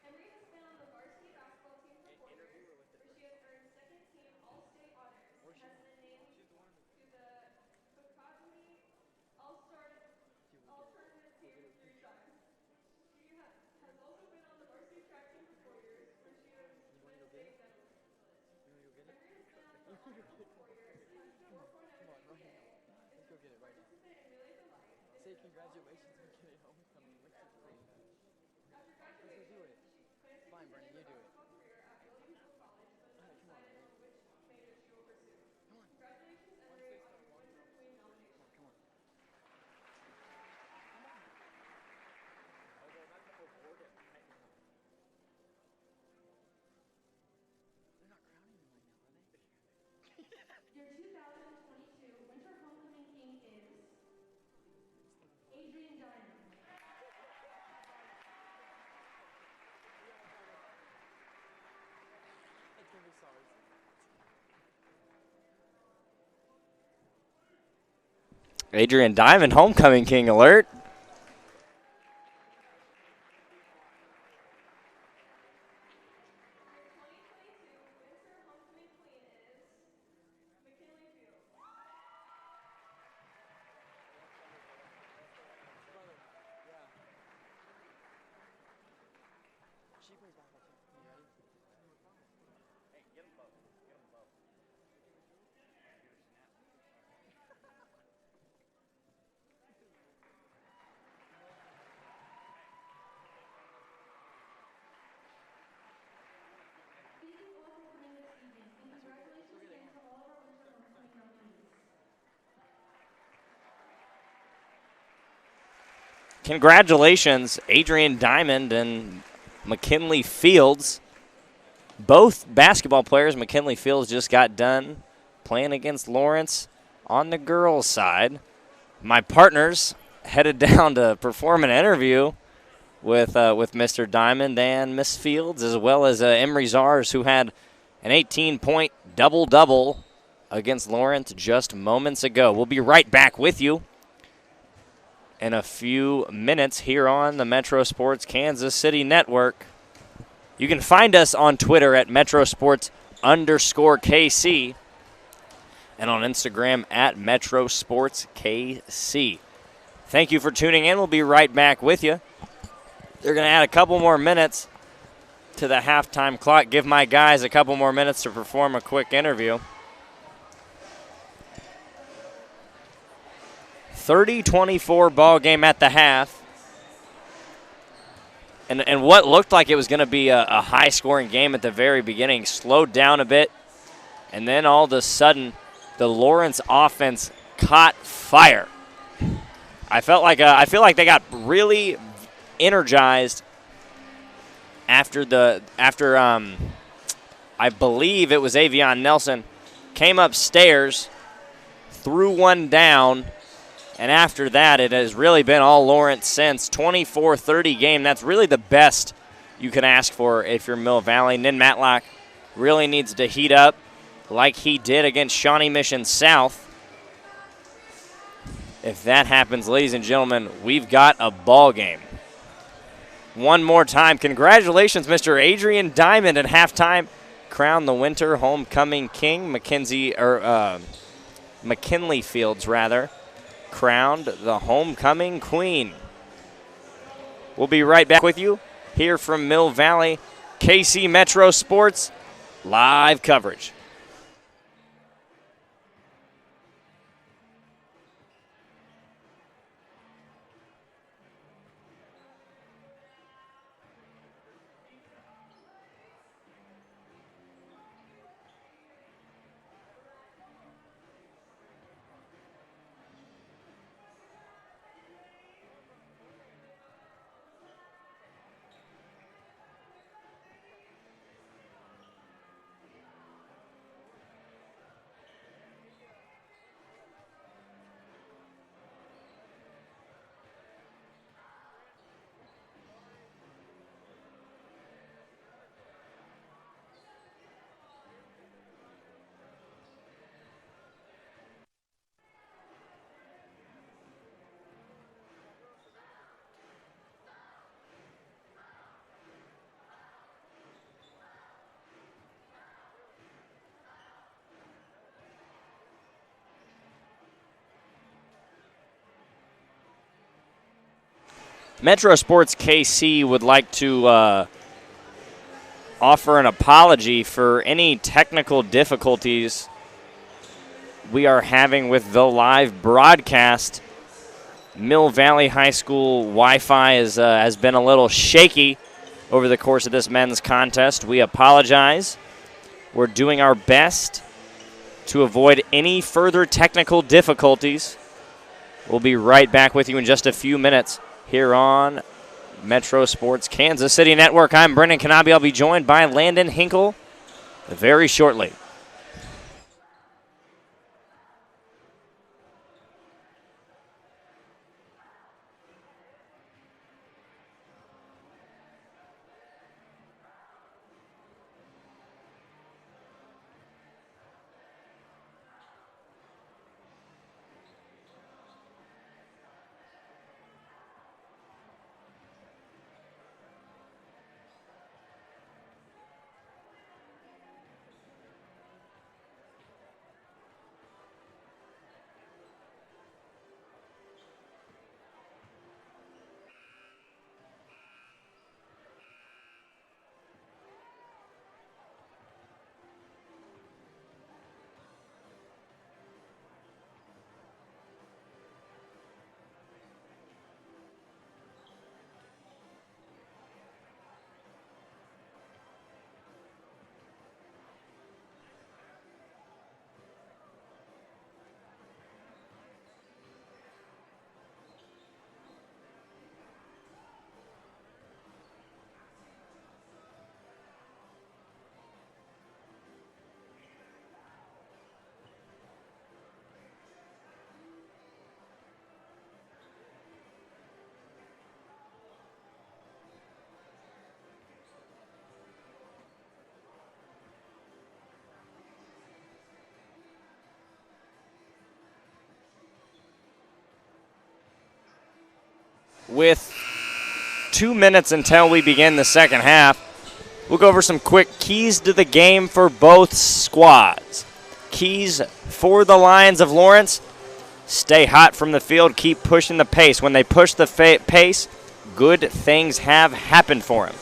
Emery has been on the varsity basketball team for 4 years, where she has earned second team All-State honors and has been named to the Pregame All-Star All-Tournament team 3 times. She has also been on the varsity track team for 4 years, where she has been state medalist. Emery has been on the honor roll for 4 years, has 4.0 GPA, Let's go get it right now. participant in Relay for Life. Say congratulations on getting homecoming. What's the thing? After Let's graduation, do it. she plans to Fine, Bernie, continue you do her it. basketball career at Williamsville College, but is Alright, come on, undecided man. on which major she will pursue. Come on. Congratulations, Emery, on your Winter Queen nomination. Come on. Okay, Your 2022 Winter Homecoming King is Adrian Diamond. It's gonna be sorry. Adrian Diamond, homecoming king alert. She plays basketball too. You ready? These are all homecoming this evening, and congratulations again to all of our Winter Homecoming nominees. Congratulations, Adrian Diamond and McKinley Fields. Both basketball players. McKinley Fields just got done playing against Lawrence on the girls' side. My partners headed down to perform an interview with Mr. Diamond and Miss Fields, as well as Emery Zars, who had an 18-point double-double against Lawrence just moments ago. We'll be right back with you in a few minutes here on the Metro Sports Kansas City Network. You can find us on Twitter at @MetroSports_KC and on Instagram at MetroSportsKC. Thank you for tuning in. We'll be right back with you. They're going to add a couple more minutes to the halftime clock. Give my guys a couple more minutes to perform a quick interview. 30-24 ball game at the half. And what looked like it was going to be a high-scoring game at the very beginning slowed down a bit. And then all of a sudden, the Lawrence offense caught fire. I feel like they got really energized after I believe it was Avion Nelson came upstairs, threw one down. And after that, it has really been all Lawrence since. 24-30 game. That's really the best you can ask for if you're Mill Valley. Nin Matlock really needs to heat up like he did against Shawnee Mission South. If that happens, ladies and gentlemen, we've got a ball game. One more time, congratulations, Mr. Adrian Diamond at halftime. Crowned the Winter Homecoming King. McKinley Fields, rather, crowned the homecoming queen. We'll be right back with you here from Mill Valley. KC Metro Sports live coverage. Metro Sports KC would like to offer an apology for any technical difficulties we are having with the live broadcast. Mill Valley High School Wi-Fi has been a little shaky over the course of this men's contest. We apologize. We're doing our best to avoid any further technical difficulties. We'll be right back with you in just a few minutes here on Metro Sports Kansas City Network. I'm Brendan Kanabe. I'll be joined by Landon Hinkle very shortly. with 2 minutes until we begin the second half. We'll go over some quick keys to the game for both squads. Keys for the Lions of Lawrence: stay hot from the field, keep pushing the pace. When they push the pace, good things have happened for him.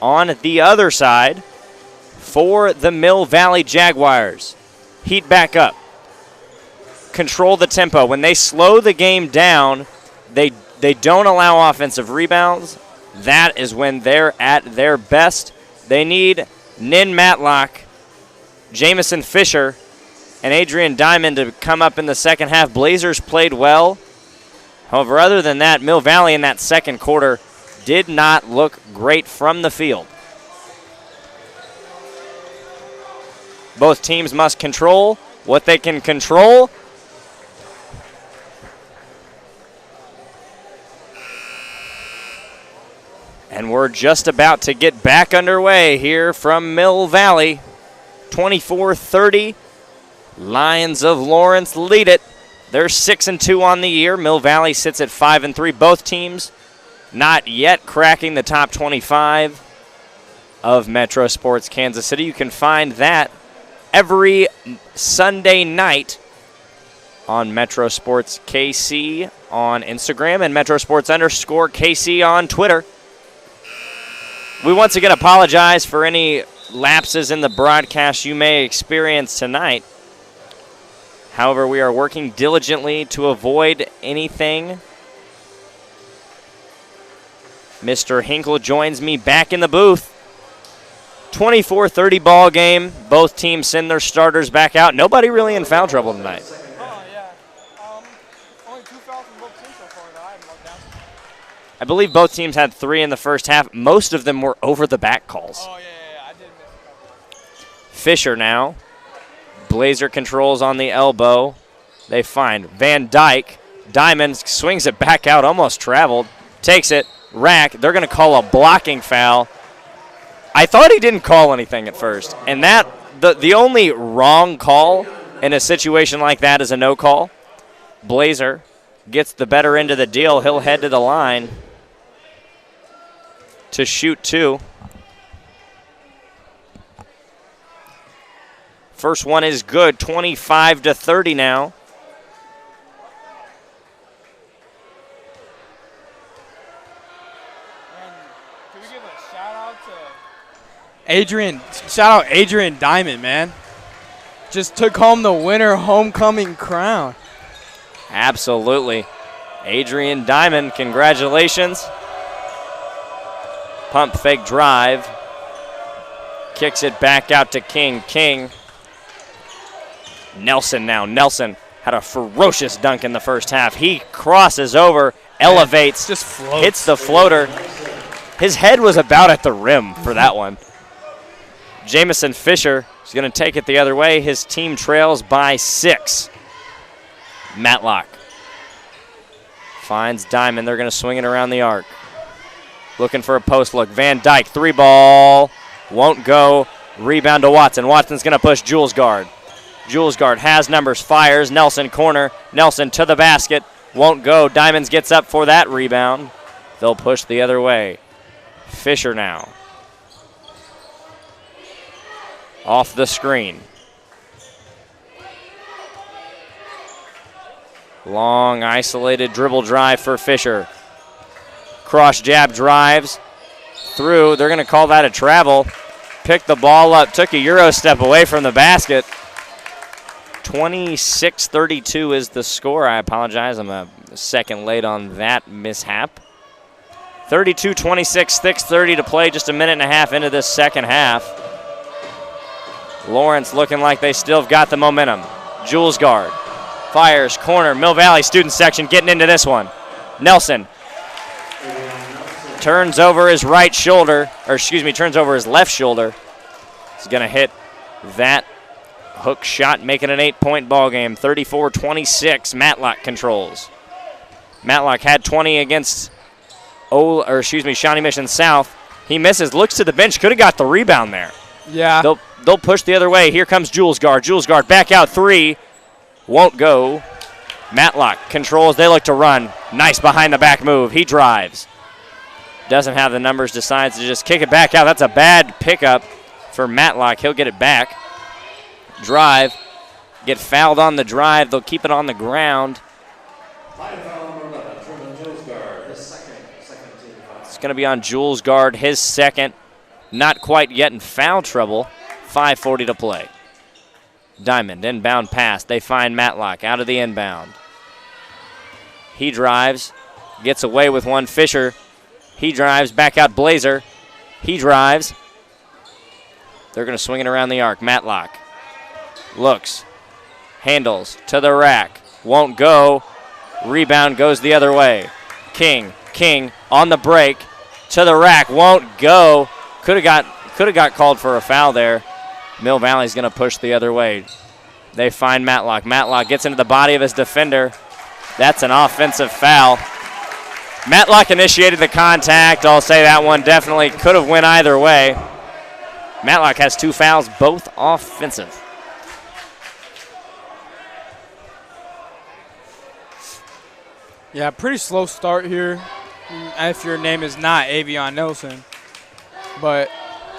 On the other side, for the Mill Valley Jaguars, heat back up. Control the tempo. When they slow the game down, they don't allow offensive rebounds. That is when they're at their best. They need Nin Matlock, Jamison Fisher, and Adrian Diamond to come up in the second half. Blazers played well. However, other than that, Mill Valley in that second quarter did not look great from the field. Both teams must control what they can control. And we're just about to get back underway here from Mill Valley. 24-30. Lions of Lawrence lead it. They're 6-2 on the year. Mill Valley sits at 5-3. Both teams not yet cracking the top 25 of Metro Sports Kansas City. You can find that every Sunday night on Metro Sports KC on Instagram and Metro Sports _KC on Twitter. We once again apologize for any lapses in the broadcast you may experience tonight. However, we are working diligently to avoid anything. Mr. Hinkle joins me back in the booth. 24-30 ball game. Both teams send their starters back out. Nobody really in foul trouble tonight. Oh, yeah. Only 2 fouls from both teams so far that I have marked down. I believe both teams had 3 in the first half. Most of them were over-the-back calls. Oh, yeah. I did miss a couple. Fisher now. Blazer controls on the elbow. They find Van Dyke. Diamond swings it back out, almost traveled. Takes it. Rack. They're going to call a blocking foul. I thought he didn't call anything at first. And that the only wrong call in a situation like that is a no call. Blazer gets the better end of the deal. He'll head to the line to shoot 2. First one is good, 25-30 now. And can we give a shout out to Shout out Adrian Diamond, man. Just took home the winter homecoming crown. Absolutely. Adrian Diamond, congratulations. Pump fake drive. Kicks it back out to King. King. Nelson now. Nelson had a ferocious dunk in the first half. He crosses over, elevates, Just floats. hits the floater. His head was about at the rim for that one. Jamison Fisher is going to take it the other way. His team trails by 6. Matlock finds Diamond. They're going to swing it around the arc. Looking for a post look. Van Dyke, 3 ball. Won't go. Rebound to Watson. Watson's going to push Jules Guard. Jules Guard has numbers, fires. Nelson corner. Nelson to the basket. Won't go. Diamonds gets up for that rebound. They'll push the other way. Fisher now. Off the screen. Long isolated dribble drive for Fisher. Cross jab drives through. They're going to call that a travel. Picked the ball up, took a Euro step away from the basket. 26-32 is the score. I apologize. I'm a second late on that mishap. 32-26, 6:30 to play, just a minute and a half into this second half. Lawrence looking like they still have got the momentum. Jules Guard fires, corner, Mill Valley student section getting into this one. Nelson turns over his right shoulder, turns over his left shoulder. He's going to hit that hook shot, making an 8-point ball game. 34-26, Matlock controls. Matlock had 20 against Shawnee Mission South. He misses, looks to the bench, could have got the rebound there. Yeah. They'll push the other way. Here comes Jules Guard. Jules Guard back out 3. Won't go. Matlock controls. They look to run. Nice behind the back move. He drives. Doesn't have the numbers, decides to just kick it back out. That's a bad pickup for Matlock. He'll get it back. Drive. Get fouled on the drive. They'll keep it on the ground. It's going to be on Jules Guard, his second. Not quite yet in foul trouble. 5:40 to play. Diamond, inbound pass. They find Matlock out of the inbound. He drives, gets away with one. Fisher. He drives, back out Blazer. He drives. They're going to swing it around the arc. Matlock looks, handles to the rack. Won't go. Rebound goes the other way. King on the break to the rack. Won't go. Could have got called for a foul there. Mill Valley's going to push the other way. They find Matlock. Matlock gets into the body of his defender. That's an offensive foul. Matlock initiated the contact. I'll say that one definitely could have went either way. Matlock has 2 fouls, both offensive. Yeah, pretty slow start here if your name is not Avion Nelson. But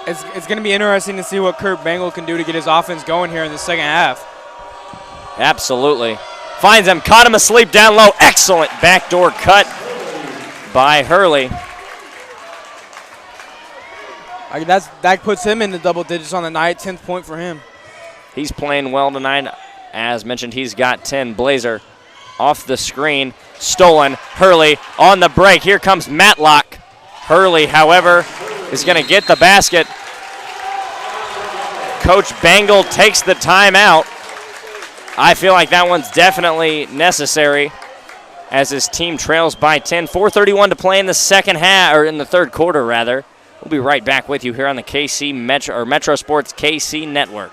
it's going to be interesting to see what Kurt Bangle can do to get his offense going here in the second half. Absolutely. Finds him, caught him asleep down low. Excellent backdoor cut by Hurley. That puts him in the double digits on the night, 10th point for him. He's playing well tonight. As mentioned, he's got 10. Blazer off the screen, stolen. Hurley on the break. Here comes Matlock. Hurley, however, is going to get the basket. Coach Bangle takes the timeout. I feel like that one's definitely necessary as his team trails by 10. 4:31 to play in the second half, or in the third quarter, rather. We'll be right back with you here on the KC Metro Sports KC Network.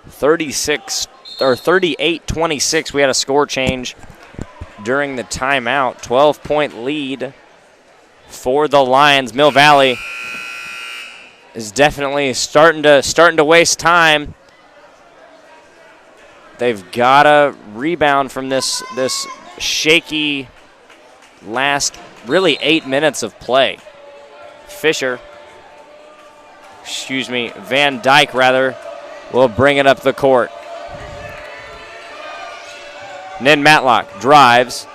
.36 or 38-26. We had a score change during the timeout. 12-point lead for the Lions. Mill Valley is definitely starting to waste time. They've got to rebound from this shaky last really 8 minutes of play. Van Dyke rather, will bring it up the court. Nin Matlock drives,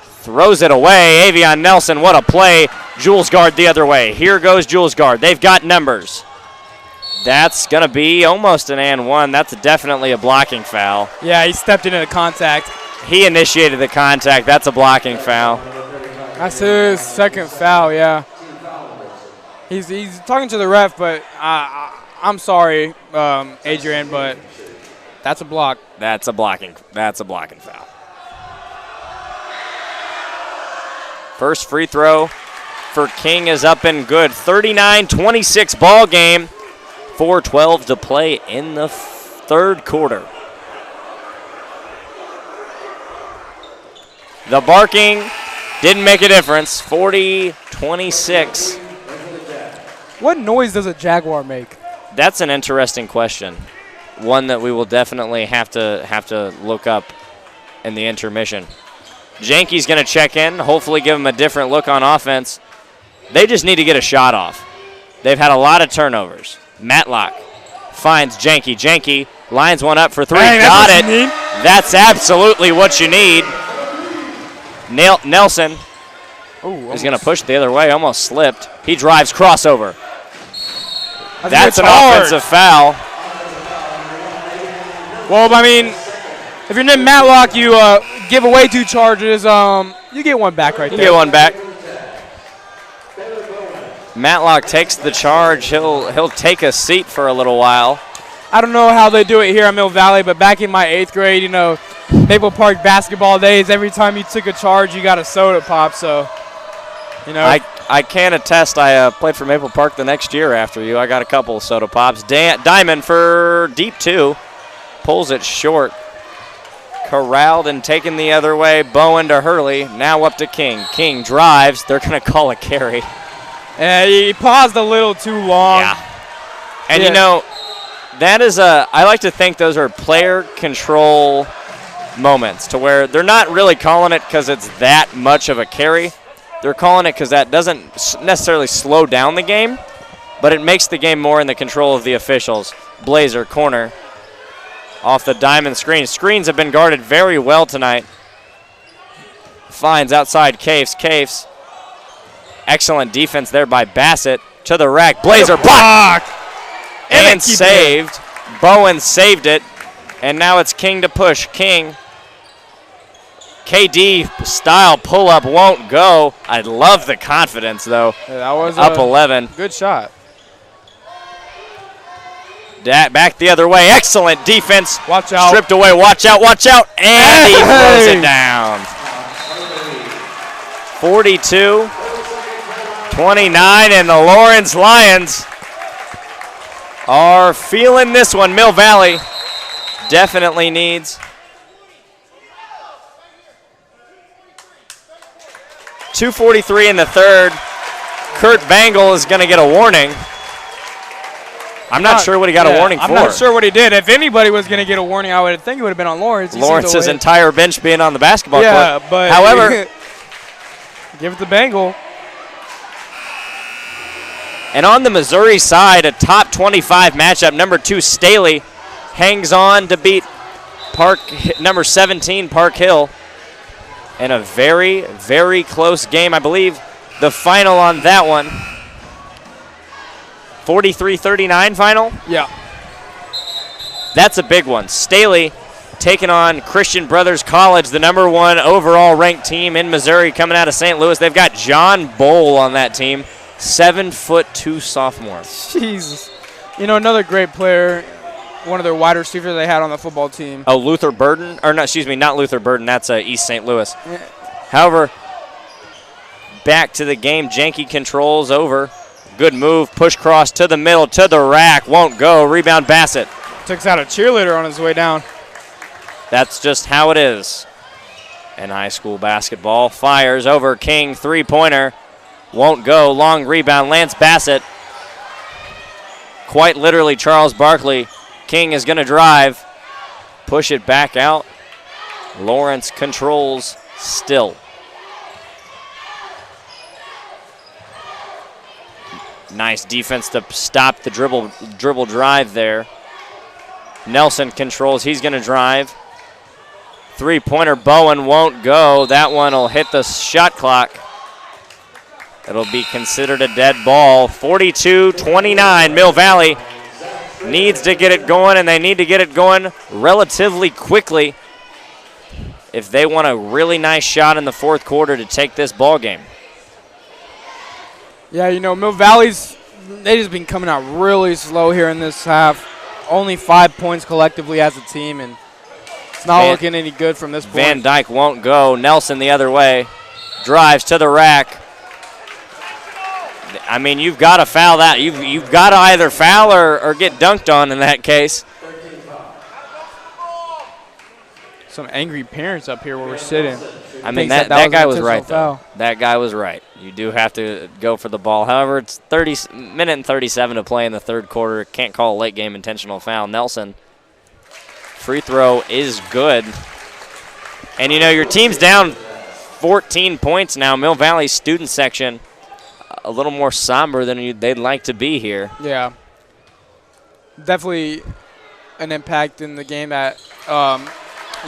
throws it away. Avion Nelson, what a play. Jules Guard the other way. Here goes Jules Guard. They've got numbers. That's going to be almost an and one. That's definitely a blocking foul. Yeah, he stepped into the contact. He initiated the contact. That's a blocking foul. That's his second foul, yeah. He's talking to the ref, but I'm sorry, Adrian, but that's a block. That's a blocking foul. First free throw for King is up and good. 39-26 ball game. 4:12 to play in the third quarter. The barking didn't make a difference. 40-26. What noise does a Jaguar make? That's an interesting question. One that we will definitely have to look up in the intermission. Janke's going to check in, hopefully give him a different look on offense. They just need to get a shot off. They've had a lot of turnovers. Matlock finds Janke. Janke lines one up for three. Hey, got it. That's absolutely what you need. Nelson is going to push the other way. Almost slipped. He drives crossover. That's an offensive foul. Well, I mean, if you're named Matlock, you give away 2 charges. You get one back right You there. get one back. Matlock takes the charge. He'll take a seat for a little while. I don't know how they do it here at Mill Valley, but back in my 8th grade, you know, Maple Park basketball days, every time you took a charge, you got a soda pop. So, you know. I can attest. I played for Maple Park the next year after you. I got a couple of soda pops. Diamond for deep 2. Pulls it short. Corralled and taken the other way. Bowen to Hurley. Now up to King. King drives. They're going to call a carry. He paused a little too long. Yeah. And, you know, that is I like to think those are player control moments to where they're not really calling it because it's that much of a carry. They're calling it because that doesn't necessarily slow down the game, but it makes the game more in the control of the officials. Blazer, corner, off the diamond screen. Screens have been guarded very well tonight. Finds outside Cafes. Cafes. Excellent defense there by Bassett. To the rack. Blazer blocked. And saved. Bowen saved it. And now it's King to push. King. KD style pull-up won't go. I love the confidence, though. Yeah, that was up 11. Good shot. Back the other way. Excellent defense. Watch out. Stripped away. Watch out. Watch out. And he throws it down. 42-29, and the Lawrence Lions are feeling this one. Mill Valley definitely needs 2:43 in the third. Kurt Bangle is going to get a warning. I'm not sure what he got a warning for. I'm not sure what he did. If anybody was going to get a warning, I would think it would have been on Lawrence. Lawrence's entire bench being on the basketball court. Yeah, but however, give it to Bangle. And on the Missouri side, a top 25 matchup. Number 2 Staley hangs on to beat number 17 Park Hill in a very, very close game. I believe the final on that one, 43-39 final? Yeah. That's a big one. Staley taking on Christian Brothers College, the number 1 overall ranked team in Missouri coming out of St. Louis. They've got John Bowl on that team, 7'2" sophomore. Jesus. You know, another great player, one of their wide receivers they had on the football team. Oh, Luther Burden? Or no, excuse me, not Luther Burden. That's East St. Louis. Yeah. However, back to the game. Janke controls over. Good move. Push cross to the middle, to the rack. Won't go. Rebound Bassett. Takes out a cheerleader on his way down. That's just how it is in high school basketball. Fires over King. Three-pointer. Won't go. Long rebound. Lance Bassett. Quite literally Charles Barkley. King is going to drive. Push it back out. Lawrence controls still. Nice defense to stop the dribble drive there. Nelson controls. He's going to drive. Three-pointer. Bowen won't go. That one will hit the shot clock. It'll be considered a dead ball. 42-29. Mill Valley needs to get it going, and they need to get it going relatively quickly if they want a really nice shot in the fourth quarter to take this ball game. Yeah, you know, Mill Valley's, they just been coming out really slow here in this half. Only 5 points collectively as a team, and it's not looking any good from this point. Van Dyke won't go. Nelson the other way. Drives to the rack. I mean, you've got to foul that. You've got to either foul or get dunked on in that case. Some angry parents up here where we're sitting. I mean, that guy was right, though. That guy was right. You do have to go for the ball. However, it's minute and 37 to play in the third quarter. Can't call a late game intentional foul. Nelson, free throw is good. And, you know, your team's down 14 points now. Mill Valley student section a little more somber than they'd like to be here. Yeah. Definitely an impact in the game that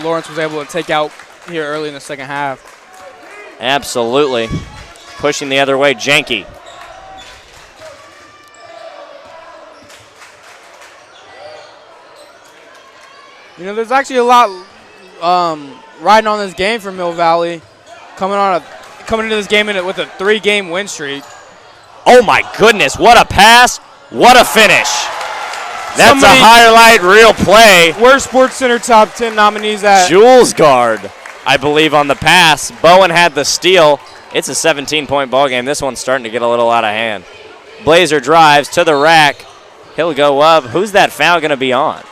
Lawrence was able to take out here early in the second half. Absolutely. Pushing the other way, Janke. You know, there's actually a lot riding on this game for Mill Valley. coming into this game with a 3-game win streak. Oh my goodness, what a pass, what a finish. That's a highlight reel play. Where's Sports Center top 10 nominees at? Jules Guard, I believe, on the pass. Bowen had the steal. It's a 17-point ball game. This one's starting to get a little out of hand. Blazer drives to the rack. He'll go up. Who's that foul going to be on?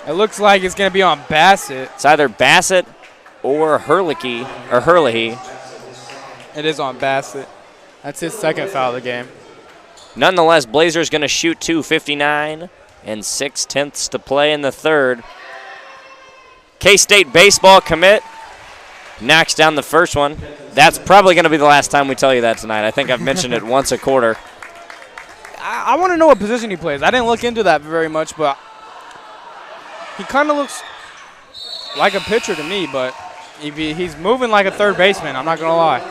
It looks like it's going to be on Bassett. It's either Bassett or Herlihy. It is on Bassett. That's his second foul of the game. Nonetheless, Blazers going to shoot 2:59 and 6/10 to play in the third. K-State baseball commit knocks down the first one. That's probably going to be the last time we tell you that tonight. I think I've mentioned it once a quarter. I want to know what position he plays. I didn't look into that very much, but he kind of looks like a pitcher to me, but he's moving like a third baseman. I'm not going to lie.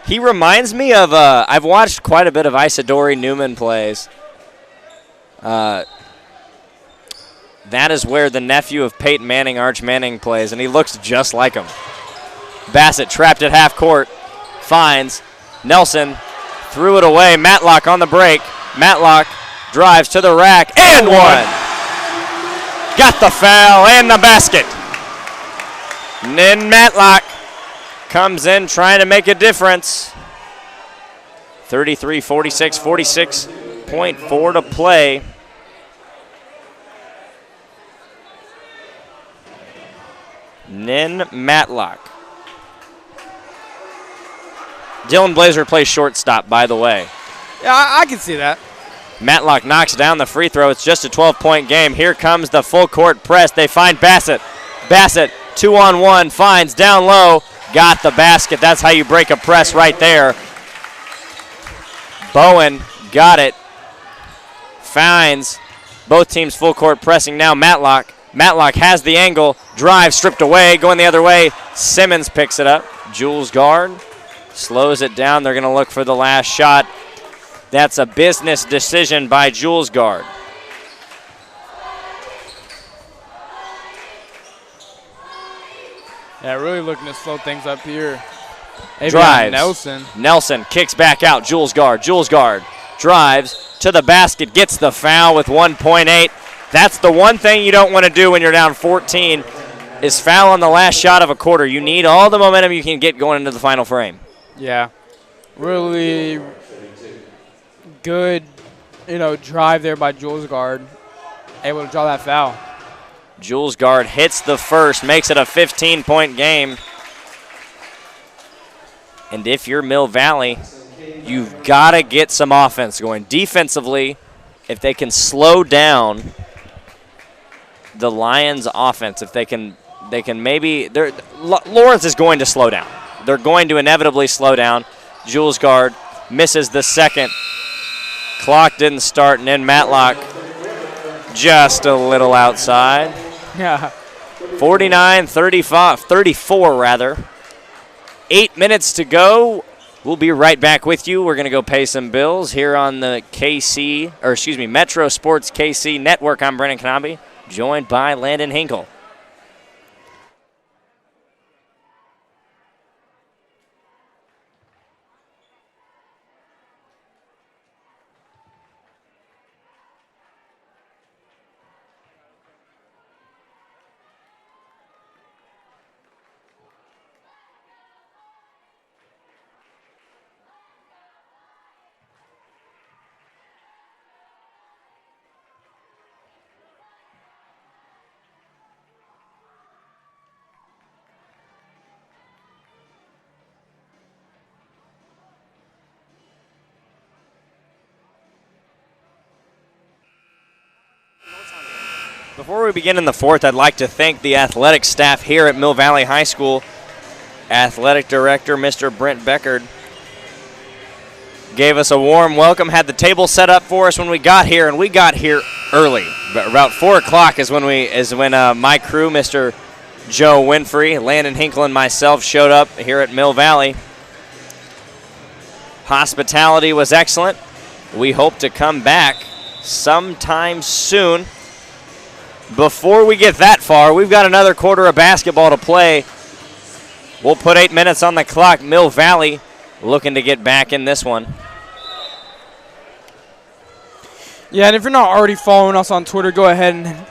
He reminds me of, I've watched quite a bit of Isidori Newman plays. That is where the nephew of Peyton Manning, Arch Manning, plays, and he looks just like him. Bassett trapped at half court, finds Nelson, threw it away. Matlock on the break. Matlock drives to the rack, and one. Got the foul and the basket. And then Matlock comes in trying to make a difference. 33-46, 46.4 to play. Nin Matlock. Dylan Blazer plays shortstop, by the way. Yeah, I can see that. Matlock knocks down the free throw. It's just a 12-point game. Here comes the full court press. They find Bassett. Bassett, 2-on-1, finds down low. Got the basket. That's how you break a press right there. Bowen got it. Finds both teams full court pressing now. Matlock. Matlock has the angle. Drive stripped away. Going the other way. Simmons picks it up. Jules Guard slows it down. They're going to look for the last shot. That's a business decision by Jules Guard. Yeah, really looking to slow things up here. Drives. Nelson. Nelson kicks back out. Jules Guard. Jules Guard drives to the basket. Gets the foul with 1.8. That's the one thing you don't want to do when you're down 14 is foul on the last shot of a quarter. You need all the momentum you can get going into the final frame. Yeah. Really good, drive there by Jules Guard. Able to draw that foul. Jules Guard hits the first, makes it a 15-point game. And if you're Mill Valley, you've got to get some offense going. Defensively, if they can slow down the Lions' offense, if they can maybe Lawrence is going to slow down. They're going to inevitably slow down. Jules Guard misses the second. Clock didn't start, and then Matlock just a little outside. Yeah. 34 rather. 8 minutes to go. We'll be right back with you. We're going to go pay some bills here on the Metro Sports KC Network. I'm Brennan Knabe, joined by Landon Hinkle. Before we begin in the fourth, I'd like to thank the athletic staff here at Mill Valley High School. Athletic Director, Mr. Brent Beckard, gave us a warm welcome, had the table set up for us when we got here, and we got here early. About 4 o'clock is when my crew, Mr. Joe Winfrey, Landon Hinkle, and myself showed up here at Mill Valley. Hospitality was excellent. We hope to come back sometime soon. Before we get that far, we've got another quarter of basketball to play. We'll put 8 minutes on the clock. Mill Valley looking to get back in this one. Yeah, and if you're not already following us on Twitter, go ahead and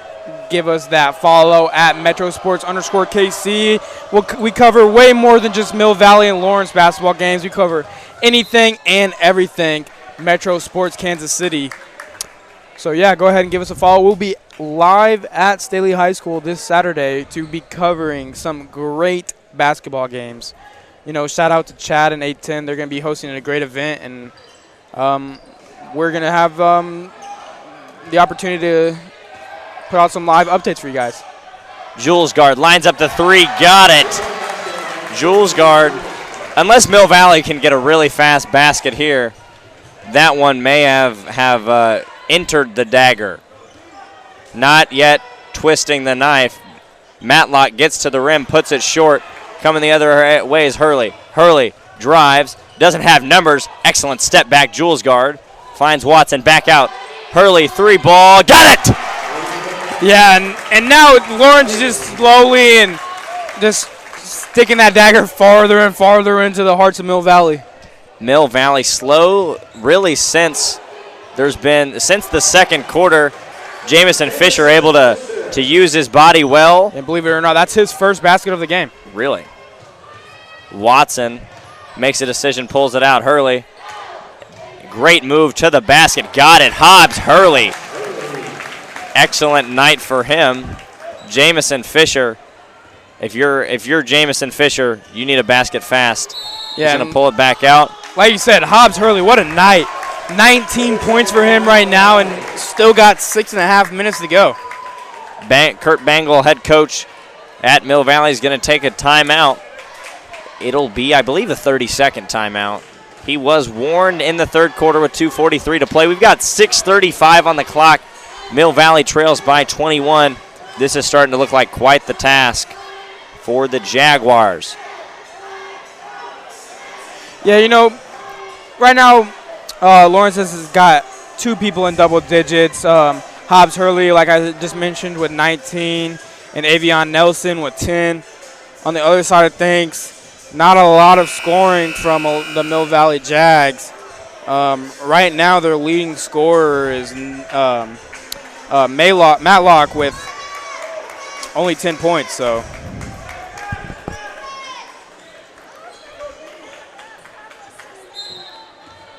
give us that follow at metrosports_KC. We cover way more than just Mill Valley and Lawrence basketball games. We cover anything and everything Metro Sports Kansas City. So, yeah, go ahead and give us a follow. We'll be live at Staley High School this Saturday to be covering some great basketball games. You know, shout out to Chad and 810. They're going to be hosting a great event, and we're going to have the opportunity to put out some live updates for you guys. Jules Guard lines up the three. Got it. Jules Guard. Unless Mill Valley can get a really fast basket here, that one may have entered the dagger. Not yet twisting the knife. Matlock gets to the rim, puts it short. Coming the other way is Hurley. Hurley drives, doesn't have numbers. Excellent step back, Jules Guard. Finds Watson back out. Hurley, three ball, got it! Yeah, and now Lawrence is just slowly and just sticking that dagger farther and farther into the hearts of Mill Valley. Mill Valley slow really since the second quarter. Jamison Fisher able to use his body well. And believe it or not, that's his first basket of the game. Really? Watson makes a decision, pulls it out. Hurley. Great move to the basket. Got it. Hobbs Hurley. Excellent night for him. Jamison Fisher. If you're Jamison Fisher, you need a basket fast. Yeah, he's going to pull it back out. Like you said, Hobbs Hurley, what a night. 19 points for him right now and still got 6.5 minutes to go. Kurt Bangle, head coach at Mill Valley, is going to take a timeout. It'll be, I believe, the 32nd timeout. He was warned in the third quarter with 2:43 to play. We've got 6:35 on the clock. Mill Valley trails by 21. This is starting to look like quite the task for the Jaguars. Yeah, you know, right now Lawrence has got two people in double digits. Hobbs Hurley, like I just mentioned, with 19, and Avion Nelson with 10. On the other side of things, not a lot of scoring from the Mill Valley Jags. Right now, their leading scorer is Matlock with only 10 points. So.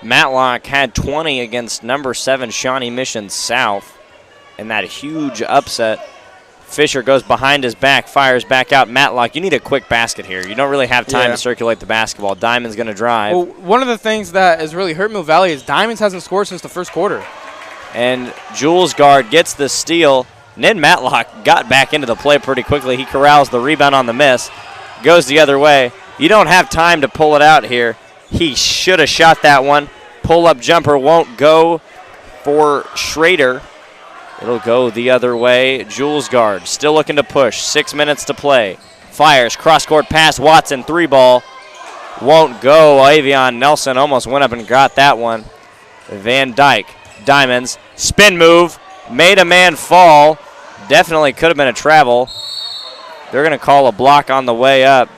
Matlock had 20 against number 7 Shawnee Mission South in that huge upset. Fisher goes behind his back, fires back out. Matlock, you need a quick basket here. You don't really have time to circulate the basketball. Diamond's going to drive. Well, one of the things that has really hurt Mill Valley is Diamonds hasn't scored since the first quarter. And Jules Guard gets the steal. Ned Matlock got back into the play pretty quickly. He corrals the rebound on the miss. Goes the other way. You don't have time to pull it out here. He should have shot that one. Pull-up jumper won't go for Schrader. It'll go the other way. Jules Guard still looking to push. 6 minutes to play. Fires. Cross-court pass. Watson, three ball. Won't go. Avion Nelson almost went up and got that one. Van Dyke. Diamonds. Spin move. Made a man fall. Definitely could have been a travel. They're going to call a block on the way up.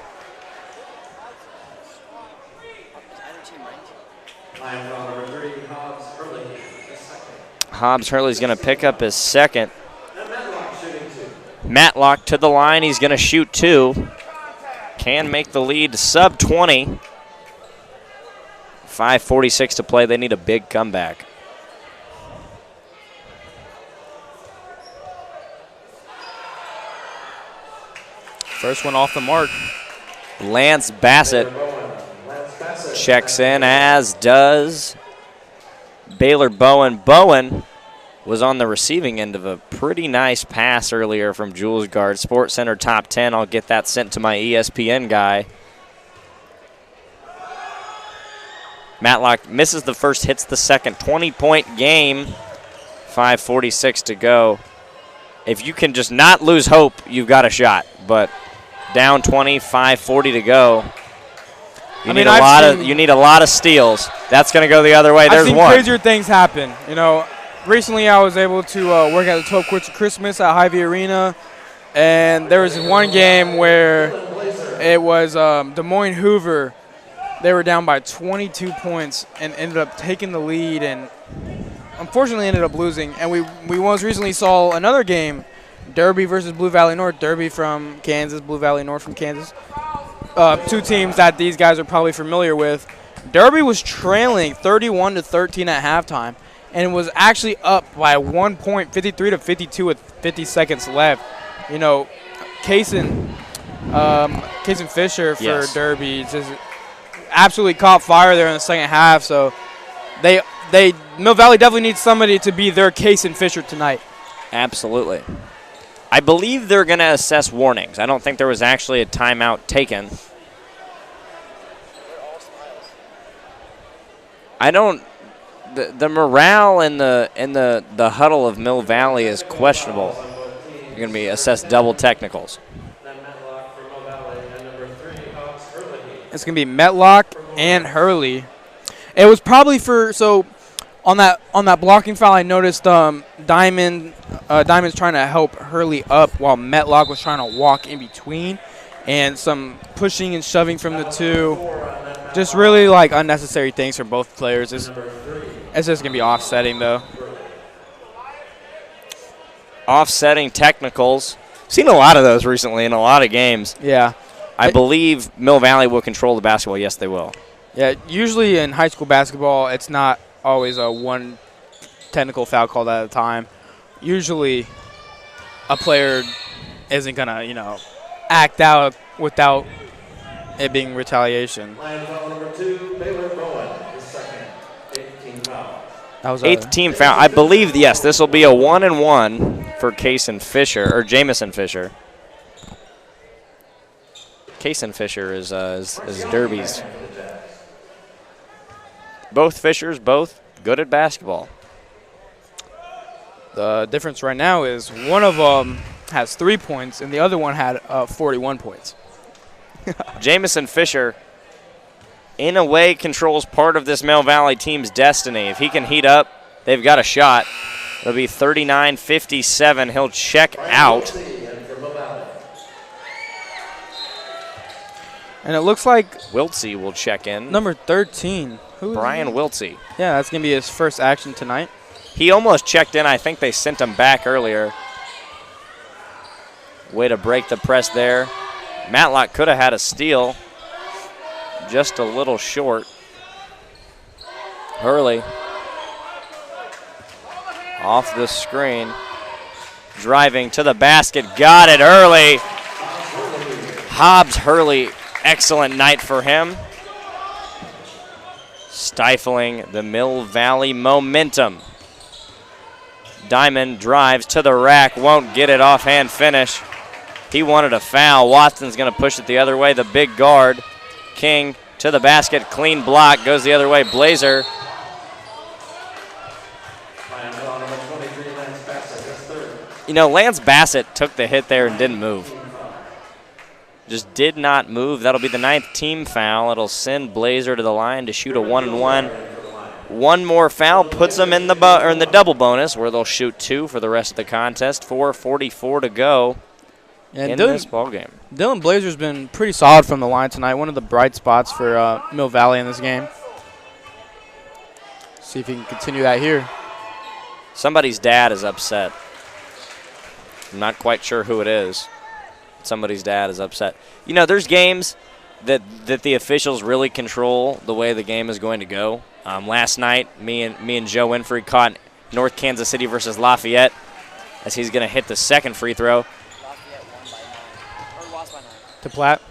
Hobbs Hurley's going to pick up his second. Matlock to the line. He's going to shoot two. Can make the lead sub 20. 5:46 to play. They need a big comeback. First one off the mark. Lance Bassett checks in, as does Baylor Bowen. Bowen was on the receiving end of a pretty nice pass earlier from Jules Guard. Sports Center top 10. I'll get that sent to my ESPN guy. Matlock misses the first, hits the second. 20-point game. 5:46 to go. If you can just not lose hope, you've got a shot. But down 20, 5:40 to go. You need a lot of steals. That's going to go the other way. There's one. I've seen crazier things happen. You know, recently I was able to work at the 12 Courts of Christmas at Hy-Vee Arena, and there was one game where It was Des Moines Hoover. They were down by 22 points and ended up taking the lead and unfortunately ended up losing. And we most recently saw another game, Derby versus Blue Valley North. Derby from Kansas, Blue Valley North from Kansas. Two teams that these guys are probably familiar with. Derby was trailing 31-13 at halftime and was actually up by 1 point, 53-52 with 50 seconds left. You know, Kaysen Fisher for Derby just absolutely caught fire there in the second half. So Mill Valley definitely needs somebody to be their Kaysen Fisher tonight. Absolutely. I believe they're going to assess warnings. I don't think there was actually a timeout taken. I don't. The morale in the huddle of Mill Valley is questionable. You're going to be assessed double technicals. It's going to be Metlock and Hurley. It was probably on that blocking foul. I noticed Diamond's trying to help Hurley up while Metlock was trying to walk in between, and some pushing and shoving from the two. Just really like unnecessary things for both players. It's just going to be offsetting though. Offsetting technicals. Seen a lot of those recently in a lot of games. Yeah. I believe Mill Valley will control the basketball. Yes, they will. Yeah, usually in high school basketball, it's not always a one technical foul called at a time. Usually a player isn't going to, act out without it being retaliation. That was eighth team foul. I believe, yes, this will be a 1-and-1 for Kaysen Fisher, or Jamison Fisher. Kaysen Fisher is Derby's. Both Fishers, both good at basketball. The difference right now is one of them has 3 points and the other one had 41 points. Jamison Fisher, in a way, controls part of this Mill Valley team's destiny. If he can heat up, they've got a shot. It'll be 39-57. He'll check out. And it looks like Wiltsey will check in. number 13. Brian Wiltsey. Yeah, that's going to be his first action tonight. He almost checked in. I think they sent him back earlier. Way to break the press there. Matlock could have had a steal. Just a little short. Hurley. Off the screen. Driving to the basket. Got it early. Hobbs Hurley. Excellent night for him. Stifling the Mill Valley momentum. Diamond drives to the rack. Won't get it. Offhand finish. He wanted a foul. Watson's going to push it the other way. The big guard. King to the basket. Clean block. Goes the other way. Blazer. Lance Bassett took the hit there and didn't move. Just did not move. That'll be the 9th team foul. It'll send Blazer to the line to shoot a 1-and-1. One more foul puts them in the double bonus, where they'll shoot 2 for the rest of the contest. 4:44 to go in this ball game. Dylan Blazer's been pretty solid from the line tonight. One of the bright spots for Mill Valley in this game. See if he can continue that here. Somebody's dad is upset. I'm not quite sure who it is. Somebody's dad is upset. There's games that the officials really control the way the game is going to go. Last night, me and Joe Winfrey caught North Kansas City versus Lafayette as he's going to hit the second free throw. To Platte.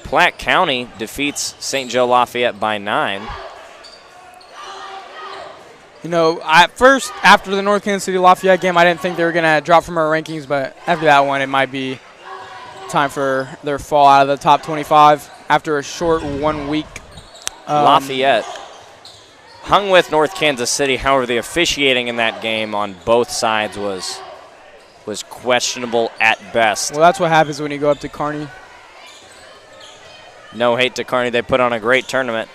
Platte County defeats St. Joe Lafayette by 9. At first, after the North Kansas City Lafayette game, I didn't think they were going to drop from our rankings, but after that one, it might be time for their fall out of the top 25 after a short 1 week. Lafayette hung with North Kansas City. However, the officiating in that game on both sides was questionable at best. Well, that's what happens when you go up to Kearney. No hate to Kearney. They put on a great tournament.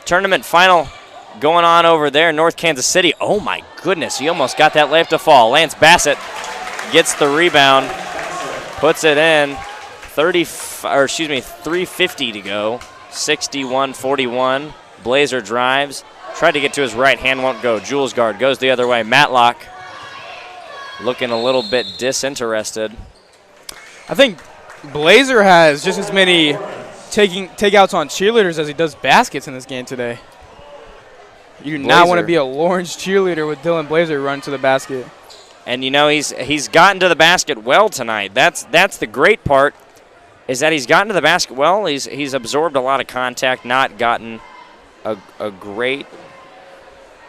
Tournament final going on over there in North Kansas City. Oh, my goodness. He almost got that layup to fall. Lance Bassett gets the rebound, puts it in. 3:50 to go. 61-41. Blazer drives. Tried to get to his right hand, won't go. Jules guard goes the other way. Matlock looking a little bit disinterested. I think Blazer has just as many takeouts on cheerleaders as he does baskets in this game today. You do not want to be a Lawrence cheerleader with Dylan Blazer run to the basket. And you know he's gotten to the basket well tonight. That's the great part, is that he's gotten to the basket well. He's absorbed a lot of contact, not gotten a great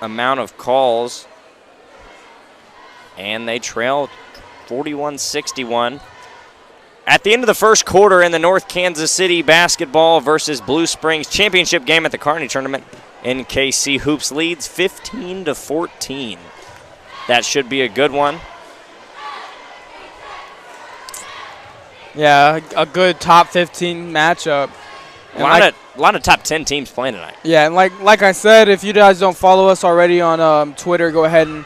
amount of calls. And they trail 41-61. At the end of the first quarter in the North Kansas City basketball versus Blue Springs championship game at the Kearney tournament, NKC Hoops leads 15-14. That should be a good one. Yeah, a good top 15 matchup. A lot of top 10 teams playing tonight. Yeah, and like I said, if you guys don't follow us already on Twitter, go ahead and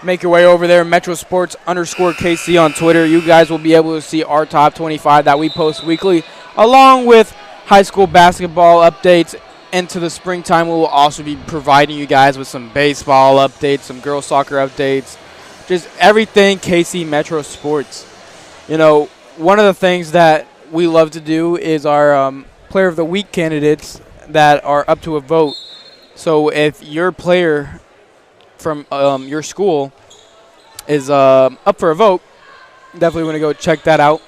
make your way over there, @MetroSports_KC on Twitter. You guys will be able to see our top 25 that we post weekly, along with high school basketball updates. Into the springtime, we will also be providing you guys with some baseball updates, some girls soccer updates, just everything KC Metro Sports. You know, one of the things that we love to do is our Player of the Week candidates that are up to a vote. So if your player from your school is up for a vote, definitely want to go check that out.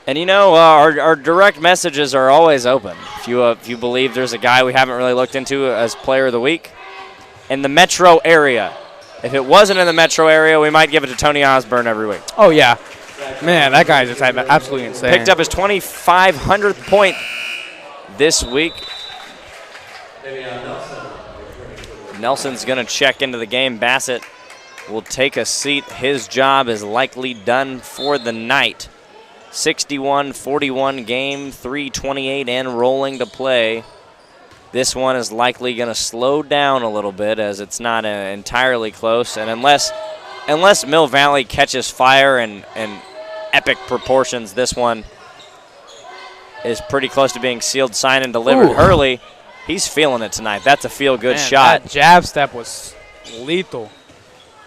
And you know, our direct messages are always open. If you believe there's a guy we haven't really looked into as Player of the Week in the metro area. If it wasn't in the metro area, we might give it to Tony Osborne every week. Oh yeah, man, that guy's just absolutely insane. Picked up his 2,500th point this week. Nelson's going to check into the game. Bassett will take a seat. His job is likely done for the night. 61-41 game, 3:28 and rolling to play. This one is likely going to slow down a little bit as it's not entirely close. And unless Mill Valley catches fire in epic proportions, this one is pretty close to being sealed, signed, and delivered. Ooh. Hurley, he's feeling it tonight. That's a feel-good shot. That jab step was lethal.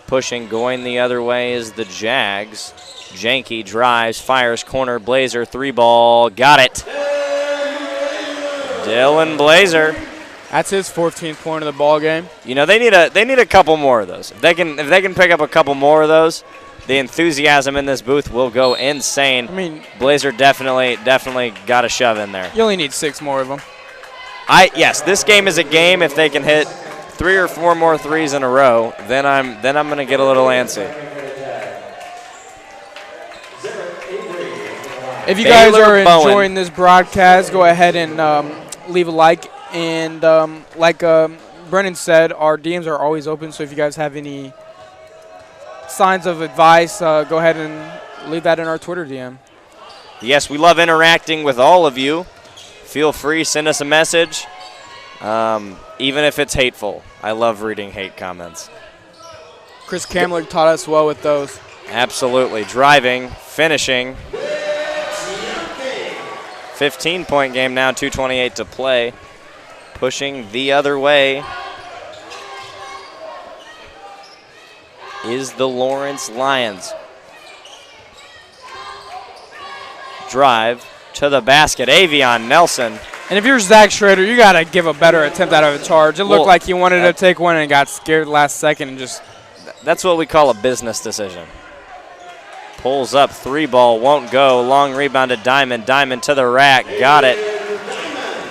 Pushing, going the other way is the Jags. Janke drives, fires, corner, Blazer, 3-ball, got it. Dylan Blazer. That's his 14th point of the ball game. You know, they need a couple more of those. If they can pick up a couple more of those, the enthusiasm in this booth will go insane. I mean, Blazer definitely got a shove in there. You only need 6 more of them. Yes, this game is a game. If they can hit 3 or 4 more threes in a row, then I'm going to get a little antsy. If you guys Baylor are Bowen. enjoying this broadcast, go ahead and leave a like. And like Brennan said, our DMs are always open. So if you guys have any signs of advice, go ahead and leave that in our Twitter DM. Yes, we love interacting with all of you. Feel free, send us a message, even if it's hateful. I love reading hate comments. Chris Kamler taught us well with those. Absolutely. Driving, finishing. 15-point game now, 2:28 to play. Pushing the other way is the Lawrence Lions. Drive to the basket. Avion Nelson. And if you're Zach Schrader, you got to give a better attempt out of a charge. It looked like he wanted to take one and got scared last second and just. That's what we call a business decision. Pulls up, 3-ball, won't go. Long rebound to Diamond. Diamond to the rack. Got it.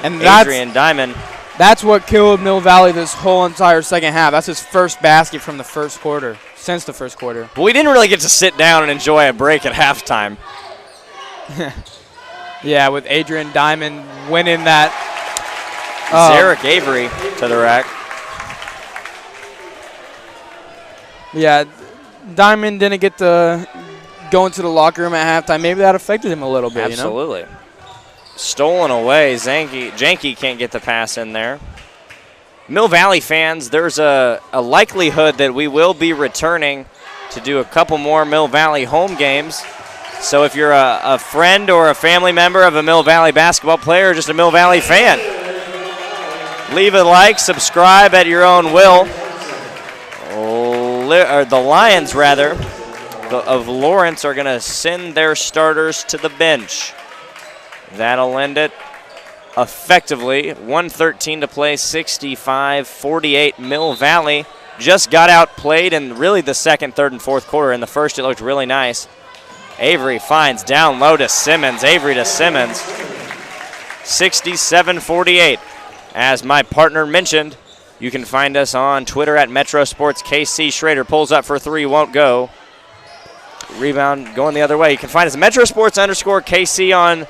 And Adrian Diamond. That's what killed Mill Valley this whole entire second half. That's his first basket from the first quarter, since the first quarter. But we didn't really get to sit down and enjoy a break at halftime. Yeah, with Adrian Diamond winning that. Zarek Avery to the rack. Yeah, Diamond didn't get to go into the locker room at halftime. Maybe that affected him a little bit. Absolutely. You know? Stolen away. Janke can't get the pass in there. Mill Valley fans, there's a likelihood that we will be returning to do a couple more Mill Valley home games So if you're a friend or a family member of a Mill Valley basketball player or just a Mill Valley fan, leave a like, subscribe at your own will. The Lions, rather, of Lawrence are going to send their starters to the bench. That'll end it effectively. 1:13 to play, 65-48. Mill Valley just got outplayed in really the second, third, and fourth quarter. In the first, it looked really nice. Avery finds down low to Simmons. Avery to Simmons. 67-48. As my partner mentioned, you can find us on Twitter at Metro Sports KC. Schrader pulls up for three, won't go. Rebound going the other way. You can find us at Metro Sports _KC on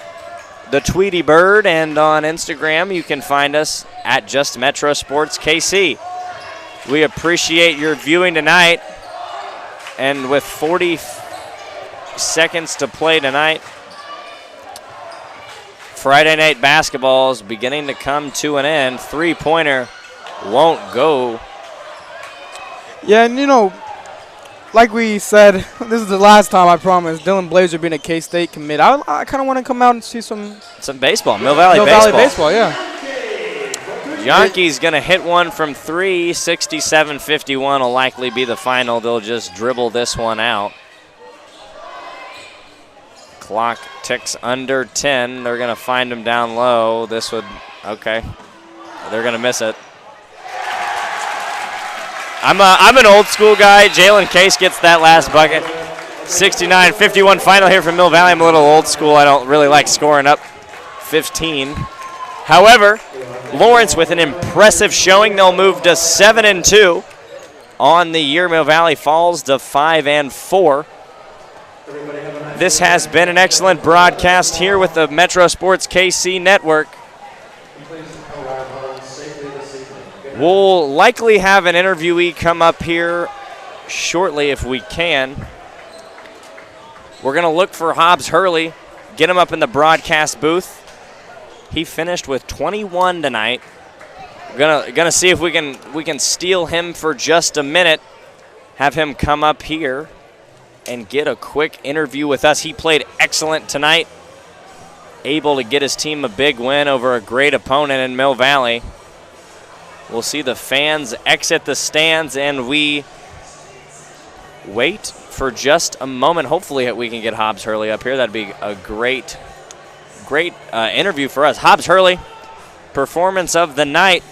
the Tweety Bird, and on Instagram you can find us at just Metro Sports KC. We appreciate your viewing tonight, and with 40 seconds to play tonight, Friday night basketball is beginning to come to an end. Three-pointer won't go. Yeah, and you know, like we said, this is the last time, I promise, Dylan Blazer being a K-State commit. I kind of want to come out and see some baseball. Mill Valley baseball, yeah. Yankees going to hit one from three. 67-51 will likely be the final. They'll just dribble this one out. Clock ticks under 10. They're going to find him down low. This would, okay. They're going to miss it. I'm an old school guy. Jalen Case gets that last bucket. 69-51 final here from Mill Valley. I'm a little old school. I don't really like scoring up 15. However, Lawrence with an impressive showing. They'll move to 7-2 on the year. Mill Valley falls to 5-4. This has been an excellent broadcast here with the Metro Sports KC Network. We'll likely have an interviewee come up here shortly if we can. We're going to look for Hobbs Hurley, get him up in the broadcast booth. He finished with 21 tonight. We're gonna see if we can steal him for just a minute, have him come up here and get a quick interview with us. He played excellent tonight, able to get his team a big win over a great opponent in Mill Valley. We'll see the fans exit the stands, and we wait for just a moment. Hopefully we can get Hobbs Hurley up here. That'd be a great interview for us. Hobbs Hurley, performance of the night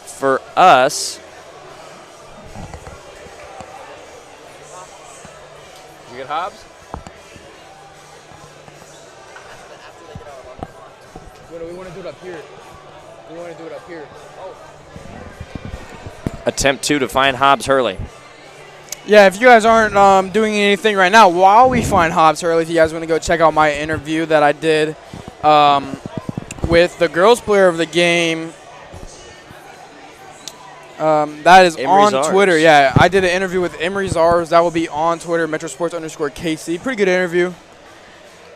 for us. You get Hobbs? We want to do it up here. We want to do it up here. Attempt to find Hobbs Hurley. Yeah, if you guys aren't doing anything right now, while we find Hobbs Hurley, if you guys want to go check out my interview that I did with the girls player of the game, that is Emery on Zars. Twitter. Yeah, I did an interview with Emery Zars. That will be on Twitter, Metrosports _KC. Pretty good interview.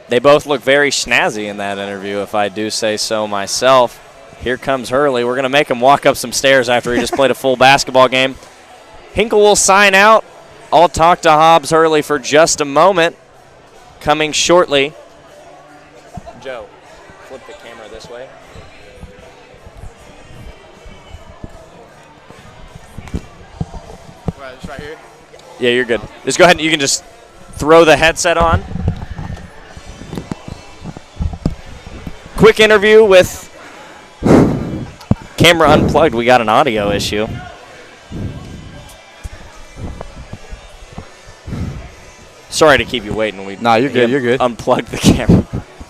They both look very snazzy in that interview, if I do say so myself. Here comes Hurley. We're going to make him walk up some stairs after he just played a full basketball game. Hinkle will sign out. I'll talk to Hobbs Hurley for just a moment. Coming shortly. Joe, flip the camera this way. Right, it's right here. Yeah, you're good. Just go ahead and you can just throw the headset on. Quick interview with camera unplugged. We got an audio issue. Sorry to keep you waiting. Nah, you're good. You're good. Unplugged the camera.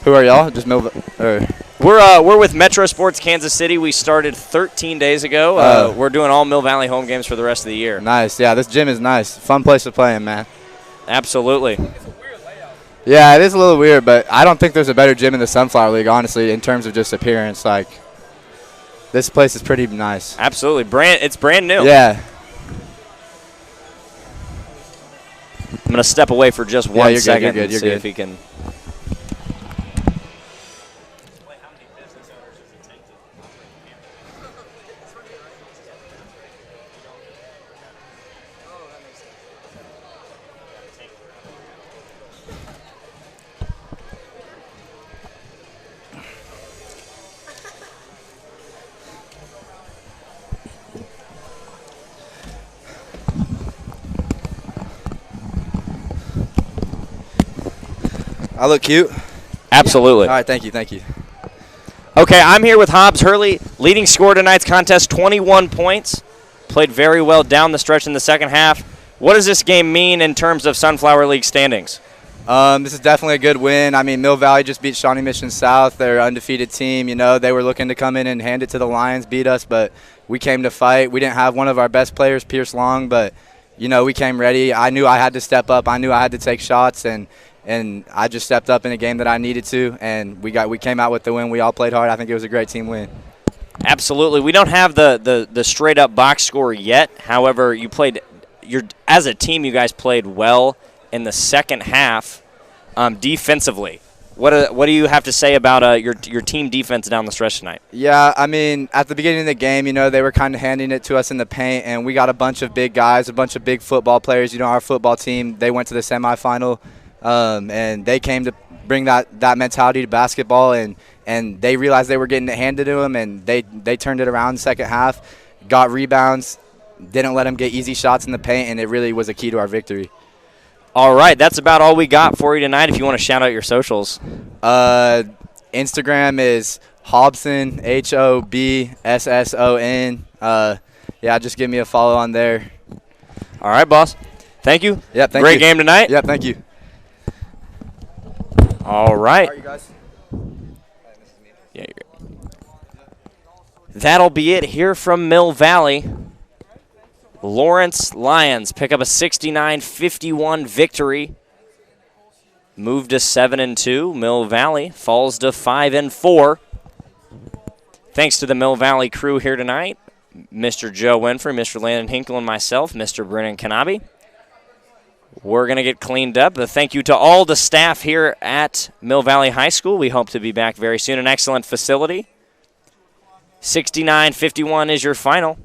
Who are y'all? Just Mill. Or We're with Metro Sports Kansas City. We started 13 days ago. We're doing all Mill Valley home games for the rest of the year. nice. Yeah, this gym is nice. Fun place to play in, man. Absolutely. Yeah, it is a little weird, but I don't think there's a better gym in the Sunflower League, honestly, in terms of just appearance. Like, this place is pretty nice. Absolutely. It's brand new. Yeah. I'm going to step away for just 1 second You're and see good. if he can. I look cute. Absolutely. All right, thank you, thank you. Okay, I'm here with Hobbs Hurley, leading scorer tonight's contest, 21 points. Played very well down the stretch in the second half. What does this game mean in terms of Sunflower League standings? This is definitely a good win. I mean, Mill Valley just beat Shawnee Mission South. They're an undefeated team. You know, they were looking to come in and hand it to the Lions, beat us, but we came to fight. We didn't have one of our best players, Pierce Long, but, you know, we came ready. I knew I had to step up. I knew I had to take shots, and I just stepped up in a game that I needed to, and we came out with the win. We all played hard. I think it was a great team win. Absolutely. We don't have the straight-up box score yet. However, as a team, you guys played well in the second half defensively. What do you have to say about your team defense down the stretch tonight? Yeah, I mean, at the beginning of the game, you know, they were kind of handing it to us in the paint, and we got a bunch of big guys, a bunch of big football players. You know, our football team, they went to the semifinal, and they came to bring that mentality to basketball, and they realized they were getting it handed to them, and they turned it around in the second half, got rebounds, didn't let them get easy shots in the paint, and it really was a key to our victory. All right, that's about all we got for you tonight. If you want to shout out your socials. Instagram is Hobson, HOBSSON. Yeah, just give me a follow on there. All right, boss. Thank you. Yep, thank you. Great game tonight. Yep, thank you. All right. How are you guys? Yeah, you're good. That'll be it here from Mill Valley. Lawrence Lions pick up a 69-51 victory. Move to 7-2. Mill Valley falls to 5-4. Thanks to the Mill Valley crew here tonight, Mr. Joe Winfrey, Mr. Landon Hinkle, and myself, Mr. Brennan Kanabi. We're going to get cleaned up. A thank you to all the staff here at Mill Valley High School. We hope to be back very soon. An excellent facility. 69-51 is your final.